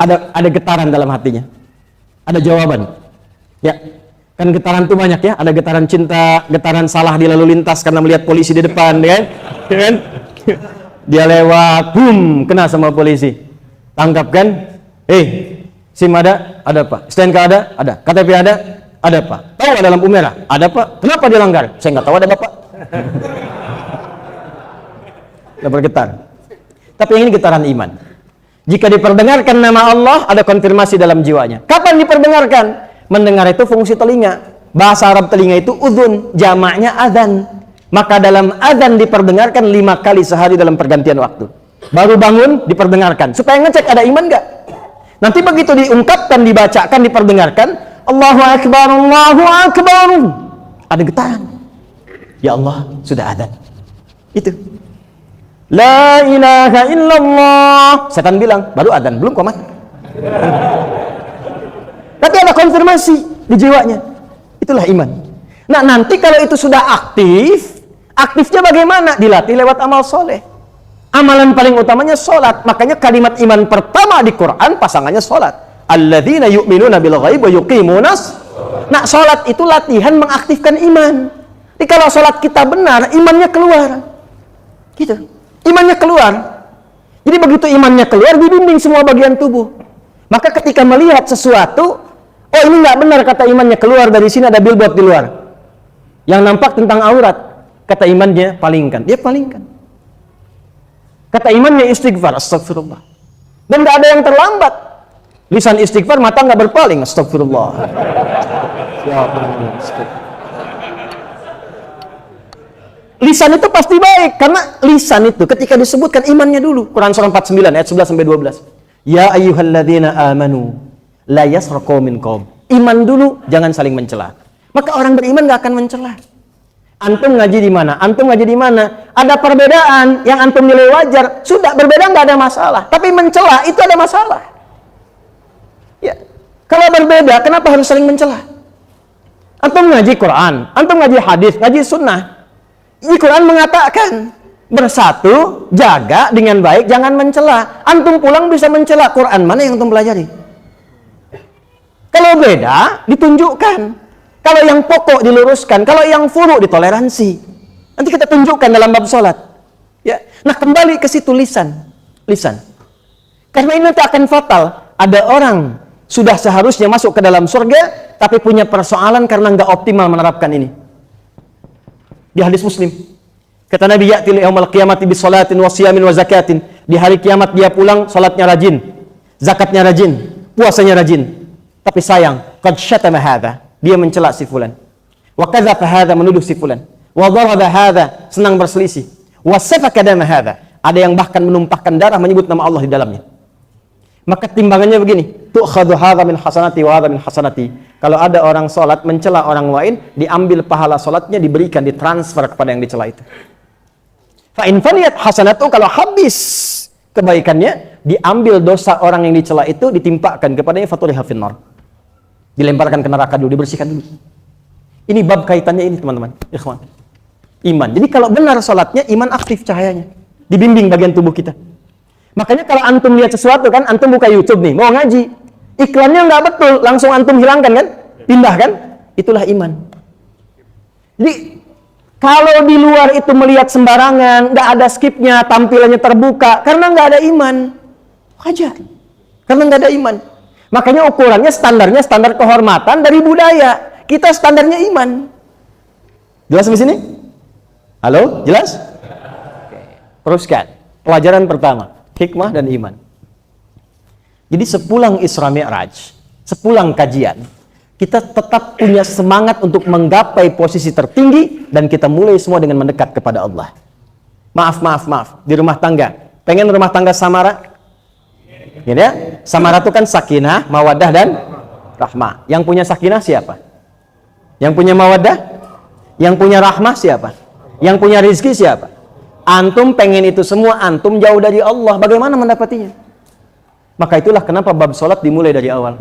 ada getaran dalam hatinya, ada jawaban. Ya, kan getaran itu banyak ya. Ada getaran cinta, getaran salah di lalu lintas karena melihat polisi di depan, ya kan? Dia lewat, boom, kena sama polisi, tangkap kan? SIM ada Pak. STNK ada KTP ada Pak. Tahu ada lampu merah? Ada Pak. Kenapa dia langgar? Saya nggak tahu, ada Bapak. Dia bergetar. Tapi ini getaran iman. Jika diperdengarkan nama Allah, ada konfirmasi dalam jiwanya. Kapan diperdengarkan? Mendengar itu fungsi telinga. Bahasa Arab telinga itu udhun, jamaknya adzan. Maka dalam adzan diperdengarkan 5 kali sehari dalam pergantian waktu. Baru bangun diperdengarkan. Supaya ngecek ada iman nggak? Nanti begitu diungkapkan, dibacakan, diperdengarkan, Allahu Akbar, Allahu Akbar, ada getaran. Ya Allah, sudah adzan. Itu. La ilaha illallah. Setan bilang, baru adzan, belum komat. Tapi ada konfirmasi di jiwanya. Itulah iman. Nah, nanti kalau itu sudah aktif, aktifnya bagaimana? Dilatih lewat amal soleh. Amalan paling utamanya sholat. Makanya kalimat iman pertama di Quran pasangannya sholat. Alladzina yu'minuna bil ghaib wa yuqimunas. Nah, sholat itu latihan mengaktifkan iman. Jadi kalau sholat kita benar, imannya keluar. Gitu. Imannya keluar. Jadi begitu imannya keluar, dibimbing semua bagian tubuh. Maka ketika melihat sesuatu, oh ini nggak benar, kata imannya keluar dari sini, ada billboard di luar yang nampak tentang aurat, kata imannya palingkan, dia palingkan. Kata imannya istighfar, astagfirullah. Dan nggak ada yang terlambat. Lisan istighfar, mata nggak berpaling, astagfirullah. Lisan itu pasti baik, karena lisan itu ketika disebutkan imannya dulu. Quran surah 49 ayat 11 sampai 12. Ya ayyuhalladzina amanu la yasraqu minkum. Iman dulu, jangan saling mencela. Maka orang beriman nggak akan mencela. Antum ngaji di mana? Antum ngaji di mana? Ada perbedaan yang antum nilai wajar, sudah berbeda nggak ada masalah. Tapi mencela itu ada masalah. Ya, kalau berbeda, kenapa harus saling mencela? Antum ngaji Quran, antum ngaji hadis, ngaji sunnah. Di Quran mengatakan bersatu, jaga dengan baik, jangan mencela. Antum pulang bisa mencela. Quran mana yang antum pelajari? Kalau beda, ditunjukkan. Kalau yang pokok diluruskan, kalau yang furu ditoleransi. Nanti kita tunjukkan dalam bab sholat. Ya. Nah, kembali ke situ lisan. Karena ini nanti akan fatal. Ada orang sudah seharusnya masuk ke dalam surga, tapi punya persoalan karena nggak optimal menerapkan ini. Di hadis Muslim, kata Nabi, ya'til yaumal qiyamati bis salatin wa siyamin wa zakatin. Di hari kiamat dia pulang, salatnya rajin, zakatnya rajin, puasanya rajin. Tapi sayang, qad syatama hadza. Dia mencela si fulan. Wa kadzafa hadza, menuduh si fulan. Wa daraba hadza, senang berselisih. Wa safaka dama hadza. Ada yang bahkan menumpahkan darah menyebut nama Allah di dalamnya. Maka timbangannya begini, tu'khadhu hadza min hasanati wa hadza min hasanati. Kalau ada orang salat mencela orang lain, diambil pahala salatnya, diberikan, ditransfer kepada yang dicela itu. Fa in faniyat hasanatu, kalau habis kebaikannya, diambil dosa orang yang dicela itu, ditimpakan kepadanya, fatuliha finnar. Dilemparkan ke neraka dulu, dibersihkan dulu. Ini bab kaitannya ini teman-teman, ikhwan. Iman. Jadi kalau benar salatnya, iman aktif cahayanya. Dibimbing bagian tubuh kita. Makanya kalau antum lihat sesuatu kan, antum buka YouTube nih, mau ngaji. Iklannya nggak betul, langsung antum hilangkan kan? Pindah kan? Itulah iman. Jadi kalau di luar itu melihat sembarangan, nggak ada skipnya, tampilannya terbuka, karena nggak ada iman. Wajar. Karena nggak ada iman. Makanya ukurannya standarnya standar kehormatan dari budaya. Kita standarnya iman. Jelas di sini? Halo, jelas? Oke. Teruskan. Pelajaran pertama, hikmah dan iman. Jadi sepulang Isra Mi'raj, sepulang kajian, kita tetap punya semangat untuk menggapai posisi tertinggi dan kita mulai semua dengan mendekat kepada Allah. Maaf. Di rumah tangga, pengen rumah tangga samara? Gitu ya? Samara itu kan sakinah, mawaddah dan rahmah. Yang punya sakinah siapa? Yang punya mawaddah? Yang punya rahmah siapa? Yang punya rizki siapa? Antum pengen itu semua, antum jauh dari Allah. Bagaimana mendapatinya? Maka itulah kenapa bab sholat dimulai dari awal.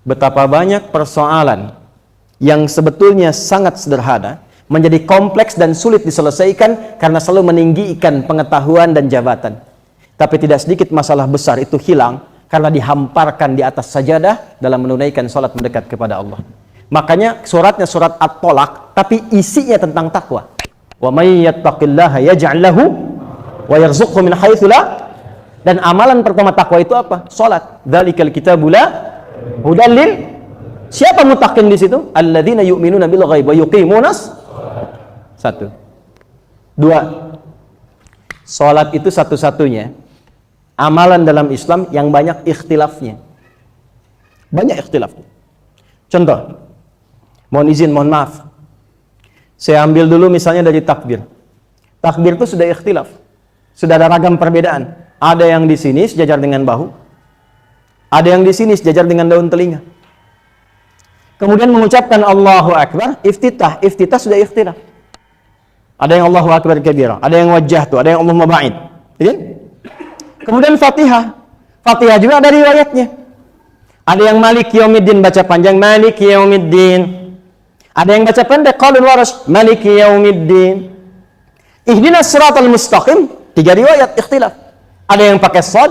Betapa banyak persoalan yang sebetulnya sangat sederhana menjadi kompleks dan sulit diselesaikan karena selalu meninggikan pengetahuan dan jabatan. Tapi tidak sedikit masalah besar itu hilang karena dihamparkan di atas sajadah dalam menunaikan sholat mendekat kepada Allah. Makanya suratnya surat At-Tolak, tapi isinya tentang takwa. Wa may yattaqillaha yaj'al lahu wa yarzuqhu min haitsu la. Dan amalan pertama takwa itu apa? Salat. Dzalikal kitabu la hudan lil. Siapa muttaqin di situ? Alladzina yu'minuna bil ghaib wa yuqimunas. Satu. Dua. Salat itu satu-satunya amalan dalam Islam yang banyak ikhtilafnya. Banyak ikhtilafnya. Contoh. Mohon izin, mohon maaf. Saya ambil dulu misalnya dari takbir. Takbir itu sudah ikhtilaf. Sudah ada ragam perbedaan. Ada yang di sini sejajar dengan bahu. Ada yang di sini sejajar dengan daun telinga. Kemudian mengucapkan Allahu Akbar, iftitah. Iftitah sudah ikhtilaf. Ada yang Allahu Akbar kabira, ada yang wajjahtu, ada yang Allahumma ba'id. Kemudian Fatihah. Fatihah juga ada riwayatnya. Ada yang Malik Yaumiddin baca panjang, Malik Yaumiddin. Ada yang baca pendek, qaulun warash, Maliki yaumiddin. Ihdinas siratal mustaqim, 3 riwayat ikhtilaf. Ada yang pakai shad,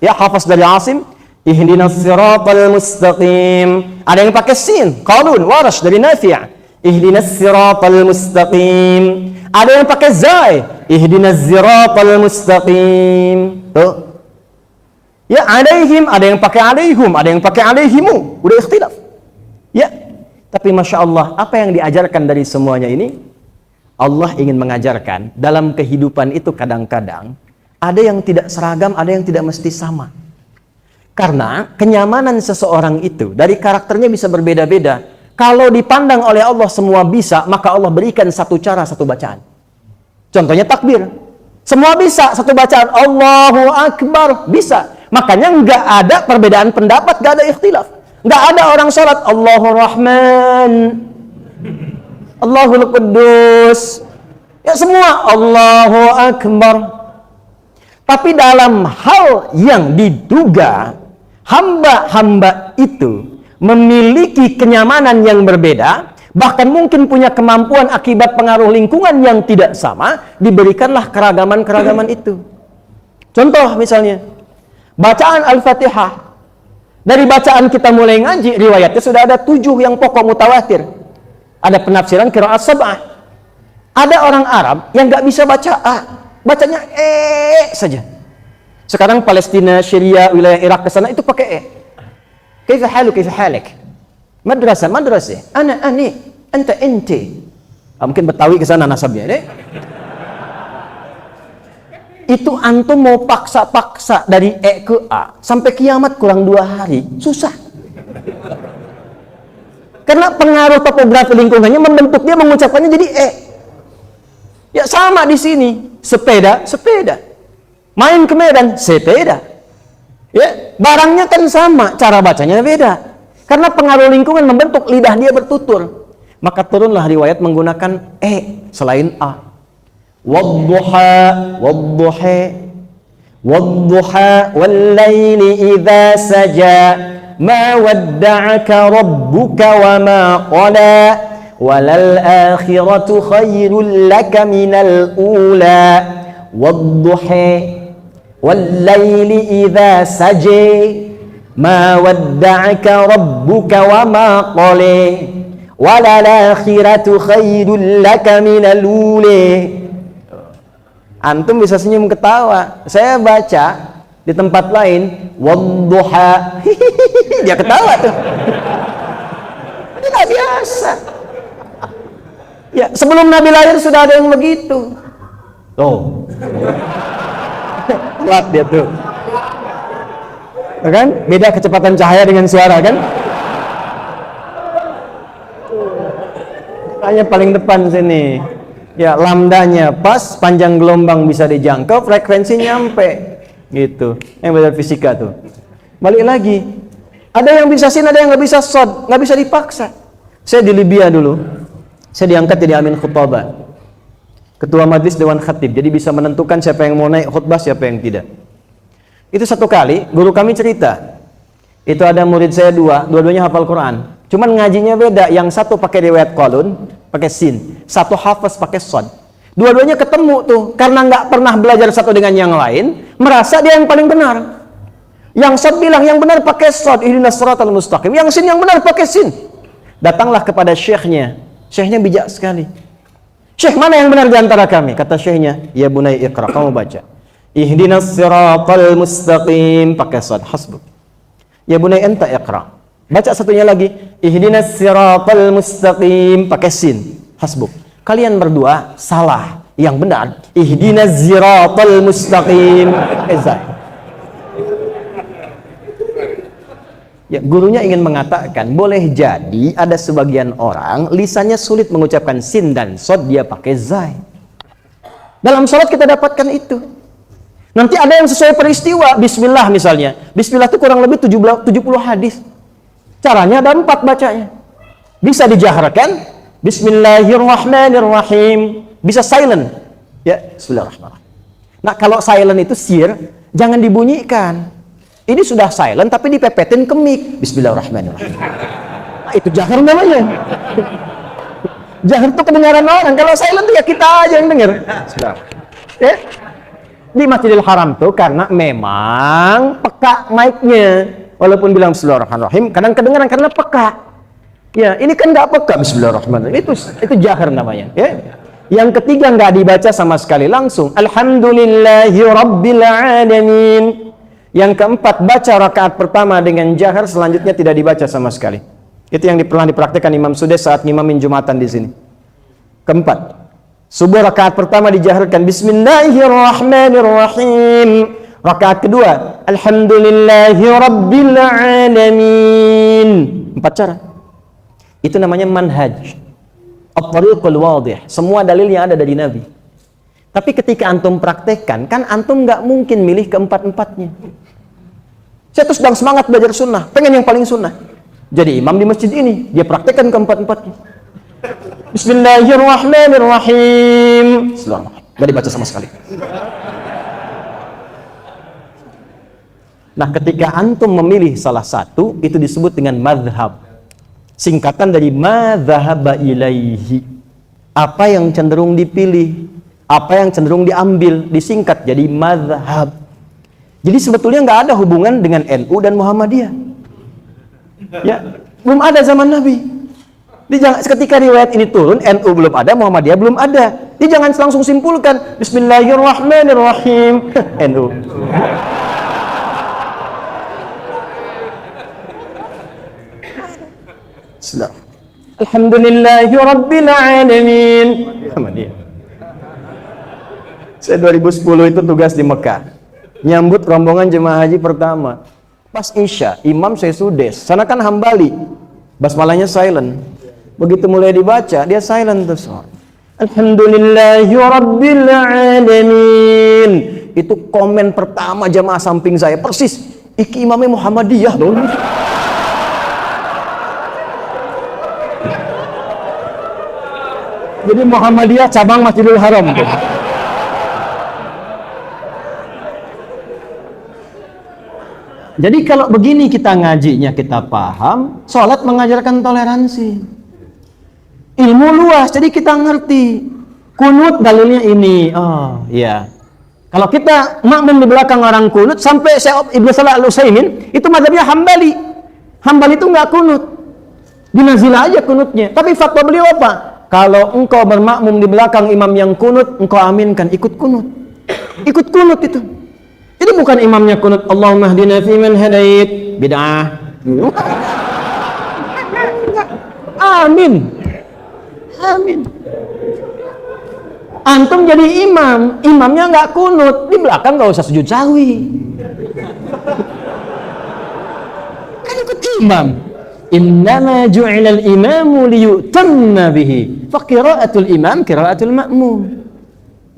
ya hafaz dari Asim, ihdinas siratal mustaqim. Ada yang pakai sin, qaulun warash dari Nafi', ihdinas siratal mustaqim. Ada yang pakai zai, ihdinas siratal mustaqim. Tuh. Ya alaihim, ada yang pakai alaihum, ada yang pakai alaihimu, udah ikhtilaf. Ya. Tapi Masya Allah, apa yang diajarkan dari semuanya ini? Allah ingin mengajarkan, dalam kehidupan itu kadang-kadang, ada yang tidak seragam, ada yang tidak mesti sama. Karena kenyamanan seseorang itu, dari karakternya bisa berbeda-beda. Kalau dipandang oleh Allah semua bisa, maka Allah berikan satu cara, satu bacaan. Contohnya takbir. Semua bisa, satu bacaan. Allahu Akbar, bisa. Makanya nggak ada perbedaan pendapat, nggak ada ikhtilaf. Nggak ada orang sholat Allahur Rahman, Allahul Quddus, ya semua Allahu Akbar. Tapi dalam hal yang diduga hamba-hamba itu memiliki kenyamanan yang berbeda, bahkan mungkin punya kemampuan akibat pengaruh lingkungan yang tidak sama, diberikanlah keragaman-keragaman itu. Contoh misalnya bacaan Al-Fatihah. Dari bacaan kita mulai ngaji, riwayatnya sudah ada 7 yang pokok mutawatir. Ada penafsiran qiraat sab'ah. Ada orang Arab yang nggak bisa baca A, bacanya saja. Sekarang Palestina, Syria, wilayah Irak ke sana itu pakai Kaifa haluk, kaifa halik? Madrasah, ani, anta inti. Mungkin Betawi ke sana nasabnya, deh. Itu antum mau paksa-paksa dari E ke A sampai kiamat kurang 2 hari, susah. Karena pengaruh topografi lingkungannya membentuk dia mengucapkannya jadi E. Ya sama di sini, sepeda. Main ke Medan, sepeda. Ya, barangnya kan sama, cara bacanya beda. Karena pengaruh lingkungan membentuk lidah dia bertutur. Maka turunlah riwayat menggunakan E selain A. Wadduha wallaili idza saja ma wadda'aka rabbuka wa ma qala walal akhiratu khairul laka minal ula wadduha wal laili idza saja ma wadda'aka rabbuka wa ma qala walal akhiratu khairul laka minal ula. Antum bisa senyum ketawa, saya baca di tempat lain wadduha dia ketawa tuh. Tidak biasa ya, sebelum Nabi lahir sudah ada yang begitu tuh. Kuat dia tuh kan, beda kecepatan cahaya dengan suara kan. Hanya paling depan sini ya, lambdanya pas, panjang gelombang bisa dijangkau, frekuensi nyampe gitu. Yang belajar fisika tuh. Balik lagi, ada yang bisa sin, ada yang nggak bisa sod, nggak bisa dipaksa. Saya di Libya dulu, saya diangkat jadi amin khutbah, ketua majlis dewan khatib, jadi bisa menentukan siapa yang mau naik khutbah, siapa yang tidak. Itu satu kali guru kami cerita, itu ada murid saya dua-duanya hafal Quran, cuman ngajinya beda. Yang satu pakai riwayat qalun, pakai sin, satu hafaz pakai sod. Dua-duanya ketemu tuh, karena nggak pernah belajar satu dengan yang lain, merasa dia yang paling benar. Yang sod bilang yang benar pakai sod, ihdinas siratal mustaqim. Yang sin yang benar pakai sin. Datanglah kepada syekhnya, syekhnya bijak sekali. Syekh, mana yang benar di antara kami? Kata syekhnya, ya bunai iqra, kamu baca. Ihdinas siratal mustaqim, pakai sod, hasbuk. Ya bunai anta iqra. Baca satunya lagi, ihdinas siratal mustaqim, pakai sin, hasbuk. Kalian berdua salah, yang benar ihdinas siratal mustaqim. Ya, gurunya ingin mengatakan, boleh jadi ada sebagian orang lisannya sulit mengucapkan sin dan sod, dia pakai zai. Dalam sholat kita dapatkan itu. Nanti ada yang sesuai peristiwa, bismillah misalnya. Bismillah itu kurang lebih 70 hadis. Caranya ada 4 bacanya. Bisa dijaharkan, bismillahirrahmanirrahim. Bisa silent. Ya, bismillahirrahmanirrahim. Nah, kalau silent itu sir, jangan dibunyikan. Ini sudah silent tapi dipepetin ke mic. Bismillahirrahmanirrahim. Nah, itu jahar namanya. Jahar itu kedengaran orang. Kalau silent ya kita aja yang dengar. Di Masjidil Haram tuh karena memang peka mic-nya. Walaupun bilang Bismillahirrahmanirrahim, kadang kedengaran karena peka. Ya, ini kan nggak peka. Bismillahirrahmanirrahim. Itu jahar namanya. Ya. Yang ketiga nggak dibaca sama sekali, langsung Alhamdulillahi Rabbil Alamin. Yang keempat, baca rakaat pertama dengan jahar, selanjutnya tidak dibaca sama sekali. Itu yang pernah dipraktikkan Imam Sudes saat ngimamin Jumatan di sini. Keempat, subuh rakaat pertama dijaharkan Bismillahirrahmanirrahim. Rakaat kedua, Alhamdulillahi Rabbil Alamin. 4 cara. Itu namanya manhaj, at-tariqul wadih. Semua dalil yang ada dari Nabi. Tapi ketika antum praktekkan, kan antum nggak mungkin milih keempat-empatnya. Saya tuh sedang semangat belajar sunnah, pengen yang paling sunnah. Jadi imam di masjid ini, dia praktekkan keempat-empatnya. Bismillahirrahmanirrahim. Nggak dibaca sama sekali. Nah, ketika antum memilih salah satu, itu disebut dengan madhab. Singkatan dari madhaba ilaihi. Apa yang cenderung dipilih, apa yang cenderung diambil, disingkat jadi madhab. Jadi sebetulnya nggak ada hubungan dengan NU dan Muhammadiyah. Ya, belum ada zaman Nabi. Ketika riwayat ini turun, NU belum ada, Muhammadiyah belum ada. Jadi jangan langsung simpulkan Bismillahirrahmanirrahim NU. Alhamdulillahi Rabbil Alamin. Saya 2010 itu tugas di Mekah, nyambut rombongan jemaah haji pertama. Pas Isya, imam saya Sudes, sana kan Hambali, basmalahnya silent. Begitu mulai dibaca, dia silent terus. Alhamdulillahi Rabbil Alamin. Itu komen pertama jemaah samping saya, persis. Iki imamnya Muhammadiyah dong. Jadi Muhammadiyah cabang Masjidil Haram. Jadi kalau begini kita ngajinya, kita paham, sholat mengajarkan toleransi. Ilmu luas, jadi kita ngerti. Kunut dalilnya ini. Oh, iya. Kalau kita makmum di belakang orang kunut, sampai Ibnu Shalih Al-Utsaimin, itu mazhabnya Hambali. Hambali itu nggak kunut. Dinazilah aja kunutnya. Tapi fatwa beliau apa? Kalau engkau bermakmum di belakang imam yang kunut, engkau aminkan, ikut kunut. Ikut kunut itu. Jadi bukan imamnya kunut, Allahumma hdina fiman hadait, bid'ah. Amin. Amin. Antum jadi imam, imamnya nggak kunut, di belakang nggak usah sujud sahwi. Kan ikut imam. Innama ju'ilal imamu liyutamma bihi. Fa qira'atul imam qira'atul ma'mum.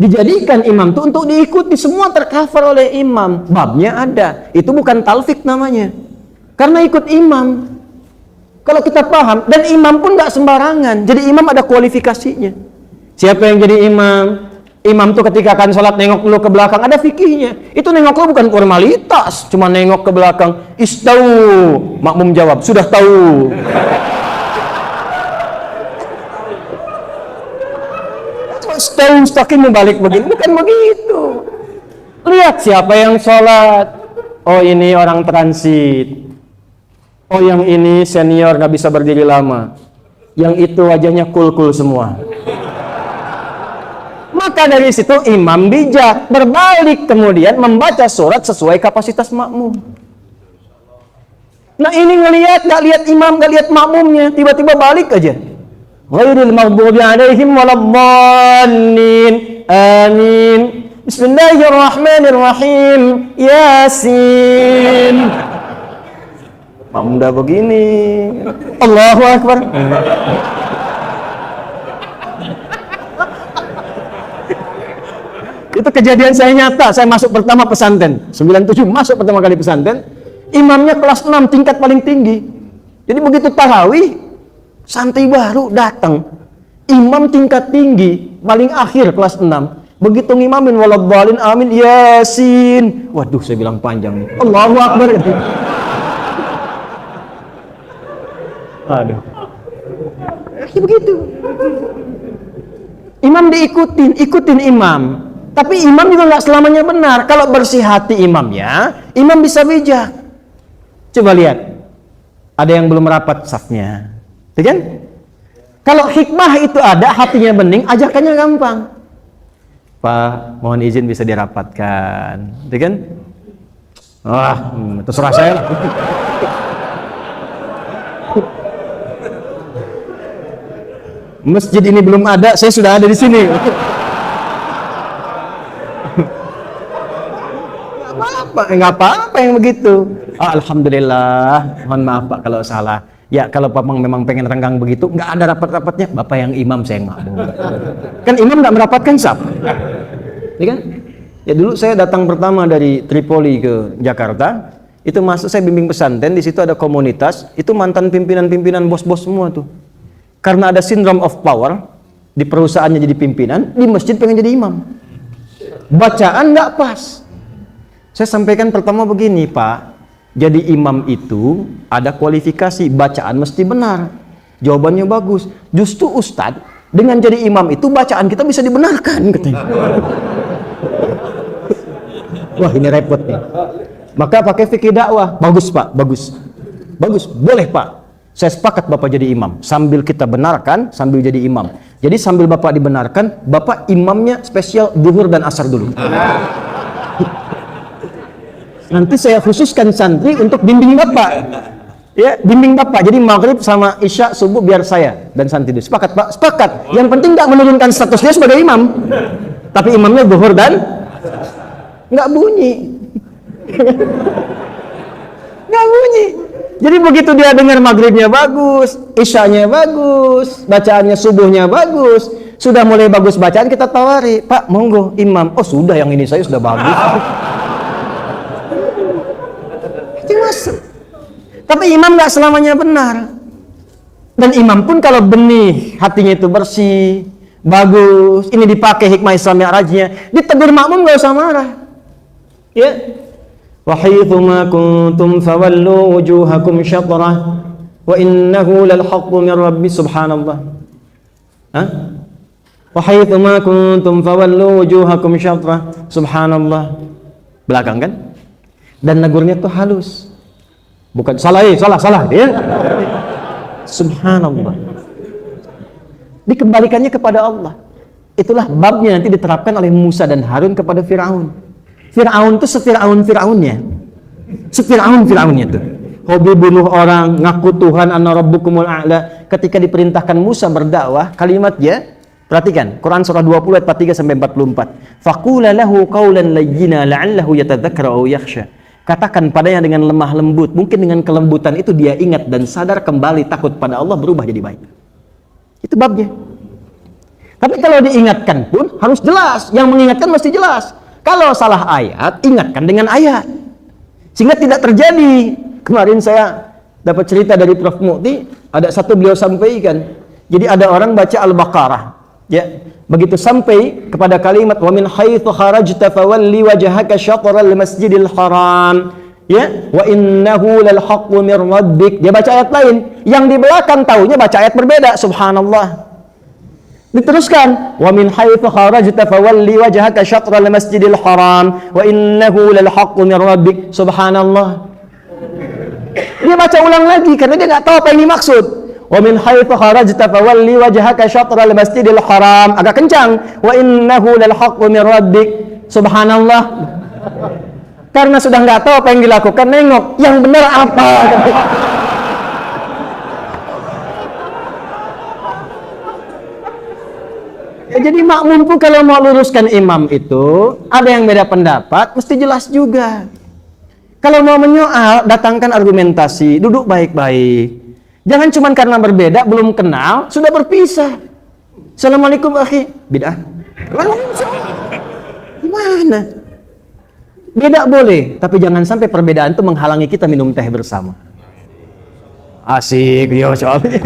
Dijadikan imam itu untuk diikuti, semua tercover oleh imam. Babnya ada. Itu bukan talfik namanya. Karena ikut imam. Kalau kita paham, dan imam pun nggak sembarangan. Jadi imam ada kualifikasinya. Siapa yang jadi imam? Imam tuh ketika akan sholat nengok dulu ke belakang, ada fikihnya. Itu nengok dulu bukan formalitas, cuma nengok ke belakang. Istau, makmum jawab, sudah tahu. Istau, stakin balik begini, bukan begitu. Lihat siapa yang sholat. Oh ini orang transit. Oh yang ini senior nggak bisa berdiri lama. Yang itu wajahnya cool-cool semua. Maka dari situ imam bijak berbalik kemudian membaca surat sesuai kapasitas makmum. Nah ini ngelihat, nggak lihat imam, nggak lihat makmumnya, tiba-tiba balik aja. Ghairil maghdubi alaihim waladhdallin. Amin. Bismillahirrahmanirrahim. Yasin. Makmum udah begini. Allahu Akbar. Itu kejadian saya nyata. Saya masuk pertama pesantren 97, masuk pertama kali pesantren. Imamnya kelas 6, tingkat paling tinggi. Jadi begitu tarawih, santri baru datang, imam tingkat tinggi paling akhir kelas 6. Begitu ngimamin waladhdallin amin yasin. Waduh, saya bilang panjang nih. Allahu Akbar. Aduh. Begitu. Imam ikutin imam. Tapi imam juga nggak selamanya benar. Kalau bersih hati imamnya, imam bisa bijak. Coba lihat. Ada yang belum rapat safnya. Itu kan? Kalau hikmah itu ada, hatinya bening, ajakannya gampang. Pak, mohon izin bisa dirapatkan. Itu kan? Wah, terserah saya lah. Masjid ini belum ada, saya sudah ada di sini. Nggak apa-apa yang begitu. Oh, alhamdulillah. Mohon maaf Pak kalau salah. Ya kalau Pak memang pengen renggang begitu, nggak ada rapat-rapatnya. Bapak yang imam, saya yang makmum. Kan imam nggak merapatkan saf. Ya kan? Ya dulu saya datang pertama dari Tripoli ke Jakarta. Itu masuk saya bimbing pesantren. Di situ ada komunitas. Itu mantan pimpinan-pimpinan bos-bos semua tuh. Karena ada syndrome of power, di perusahaannya jadi pimpinan, di masjid pengen jadi imam. Bacaan nggak pas. Saya sampaikan pertama begini, Pak. Jadi imam itu ada kualifikasi, bacaan mesti benar. Jawabannya bagus. Justru Ustadz, dengan jadi imam itu bacaan kita bisa dibenarkan, katanya. Wah, ini repot nih. Maka pakai fikih dakwah. Bagus, Pak, bagus. Bagus, boleh, Pak. Saya sepakat Bapak jadi imam. Sambil kita benarkan, sambil jadi imam. Jadi sambil Bapak dibenarkan, Bapak imamnya spesial zuhur dan asar dulu. Nanti saya khususkan santri untuk bimbing Bapak. Ya, bimbing Bapak. Jadi maghrib sama isya subuh biar saya dan santri dulu. Sepakat, Pak? Sepakat. Yang penting nggak menurunkan status dia sebagai imam. Tapi imamnya zuhur dan nggak bunyi. Nggak bunyi. Jadi begitu dia dengar maghribnya bagus, isyanya bagus, bacaannya subuhnya bagus, sudah mulai bagus bacaan, kita tawari, Pak monggo imam. Oh sudah, yang ini saya sudah bagus. Itu masuk. Tapi imam nggak selamanya benar. Dan imam pun kalau benih, hatinya itu bersih, bagus, ini dipakai hikmah Islam Mi'rajnya, ditegur makmum nggak usah marah. Ya. Wa haitsuma kuntum fawallu wujuhakum syatrah wa innahu lal haqqu min rabbi subhanallah. Hah? Wa haitsu ma kuntum fawallu wujuhakum syatrah. Subhanallah. Belakang kan? Dan negurnya tuh halus. Bukan salah ya. Subhanallah. Dikembalikannya kepada Allah. Itulah babnya nanti diterapkan oleh Musa dan Harun kepada Firaun. Firaun tuh Fir'aunnya tuh. Hobi bunuh orang, ngaku Tuhan, ana rabbukumul a'la. Ketika diperintahkan Musa berdakwah, kalimatnya, perhatikan, Quran surah 20 ayat 43 sampai 44. Faqula lahu qawlan layyina la'allahu yatadzakkara aw yakhsha. Katakan padanya dengan lemah lembut, mungkin dengan kelembutan itu dia ingat dan sadar kembali, takut pada Allah, berubah jadi baik. Itu babnya. Tapi kalau diingatkan pun harus jelas, yang mengingatkan mesti jelas. Kalau salah ayat, ingatkan dengan ayat. Sehingga tidak terjadi. Kemarin saya dapat cerita dari Prof. Mukti, ada satu beliau sampaikan. Jadi ada orang baca Al-Baqarah, ya. Begitu sampai kepada kalimat wa min haitsu kharajta fawalli wajhaka syatral masjidil haram, ya, wa innahu lal haqqu mir rabbik. Dia baca ayat lain, yang di belakang taunya baca ayat berbeda. Subhanallah. Diteruskan wa min haitsu kharajta fawalli wajhaka syatral masjidil haram wa innahu lal haqqu mir rabbik. Subhanallah. Dia baca ulang lagi karena dia enggak tahu apa yang dimaksud. Wa min haitsu kharajta fawalli wajhaka syatral masjidil haram. Agak kencang. Wa innahu lal haqqu mir rabbik. Subhanallah. Karena sudah enggak tahu apa yang dilakukan, nengok yang benar apa. Jadi makmum pun kalau mau luruskan imam itu, ada yang beda pendapat, mesti jelas juga. Kalau mau menyoal, datangkan argumentasi, duduk baik-baik. Jangan cuma karena berbeda, belum kenal, sudah berpisah. Assalamualaikum akhi, bid'ah. Gimana? Beda boleh, tapi jangan sampai perbedaan itu menghalangi kita minum teh bersama. Asik, yo soalnya.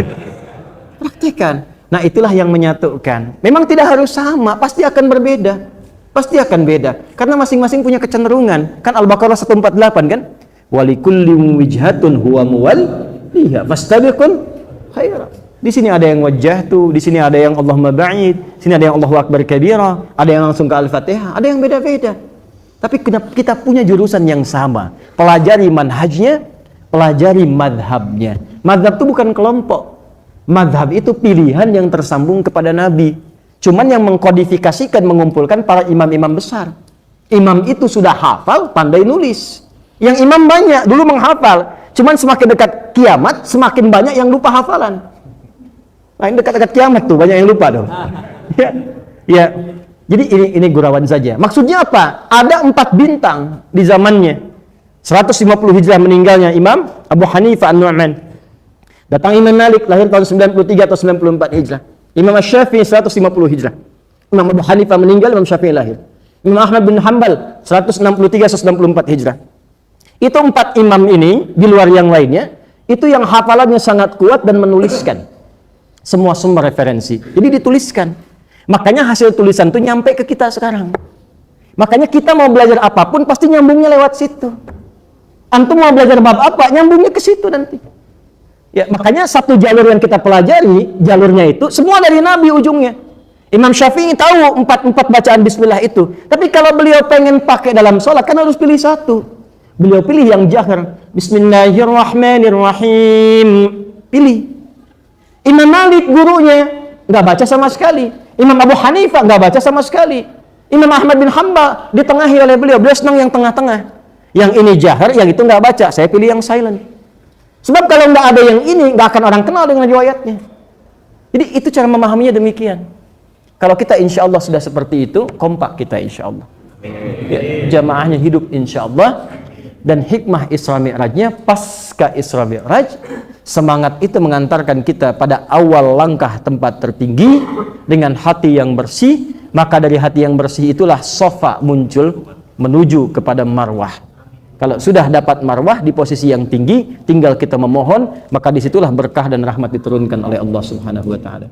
Praktekan. Nah, itulah yang menyatukan. Memang tidak harus sama, pasti akan berbeda. Pasti akan beda. Karena masing-masing punya kecenderungan. Kan Al-Baqarah 148 kan? Walikulli wijhatun huwa muwalliha fastabiqul khairat. Di sini ada yang wajjahtu, di sini ada yang Allahumma ba'id, di sini ada yang Allahu akbar kabira, ada yang langsung ke Al-Fatihah, ada yang beda-beda. Tapi kita punya jurusan yang sama. Pelajari manhajnya, pelajari madhabnya. Madhab itu bukan kelompok. Madhab itu pilihan yang tersambung kepada Nabi. Cuman yang mengkodifikasikan, mengumpulkan para imam-imam besar. Imam itu sudah hafal, pandai nulis. Yang imam banyak, dulu menghafal. Cuman semakin dekat kiamat, semakin banyak yang lupa hafalan. Nah, yang dekat-dekat kiamat tuh, banyak yang lupa dong. Ya. Jadi ini gurauan saja. Maksudnya apa? Ada 4 bintang di zamannya. 150 Hijrah meninggalnya Imam Abu Hanifah An-Nu'man. Datang Imam Malik lahir tahun 93 atau 94 Hijrah. Imam Syafi'i 150 Hijrah. Imam Abu Hanifah meninggal, Imam Syafi'i lahir. Imam Ahmad bin Hanbal 163 atau 94 Hijrah. Itu 4 imam ini di luar yang lainnya, itu yang hafalannya sangat kuat dan menuliskan semua sumber referensi. Jadi dituliskan. Makanya hasil tulisan itu nyampe ke kita sekarang. Makanya kita mau belajar apapun pasti nyambungnya lewat situ. Antum mau belajar bab apa, nyambungnya ke situ nanti. Ya, makanya satu jalur yang kita pelajari, jalurnya itu semua dari Nabi ujungnya. Imam Syafi'i tahu 4 bacaan bismillah itu. Tapi kalau beliau pengen pakai dalam sholat, kan harus pilih satu. Beliau pilih yang jahar. Bismillahirrahmanirrahim. Pilih. Imam Malik gurunya nggak baca sama sekali. Imam Abu Hanifah nggak baca sama sekali. Imam Ahmad bin Hanbal ditengahi oleh beliau. Beliau senang yang tengah-tengah. Yang ini jahar, yang itu nggak baca. Saya pilih yang silent. Sebab kalau nggak ada yang ini, nggak akan orang kenal dengan riwayatnya. Jadi itu cara memahaminya demikian. Kalau kita insya Allah sudah seperti itu, kompak kita insya Allah. Ya, jamaahnya hidup insya Allah. Dan hikmah Isra Mi'rajnya pasca Isra Mi'raj, semangat itu mengantarkan kita pada awal langkah tempat tertinggi dengan hati yang bersih. Maka dari hati yang bersih itulah sofa muncul menuju kepada marwah. Kalau sudah dapat marwah di posisi yang tinggi, tinggal kita memohon, maka disitulah berkah dan rahmat diturunkan oleh Allah Subhanahu wa Ta'ala.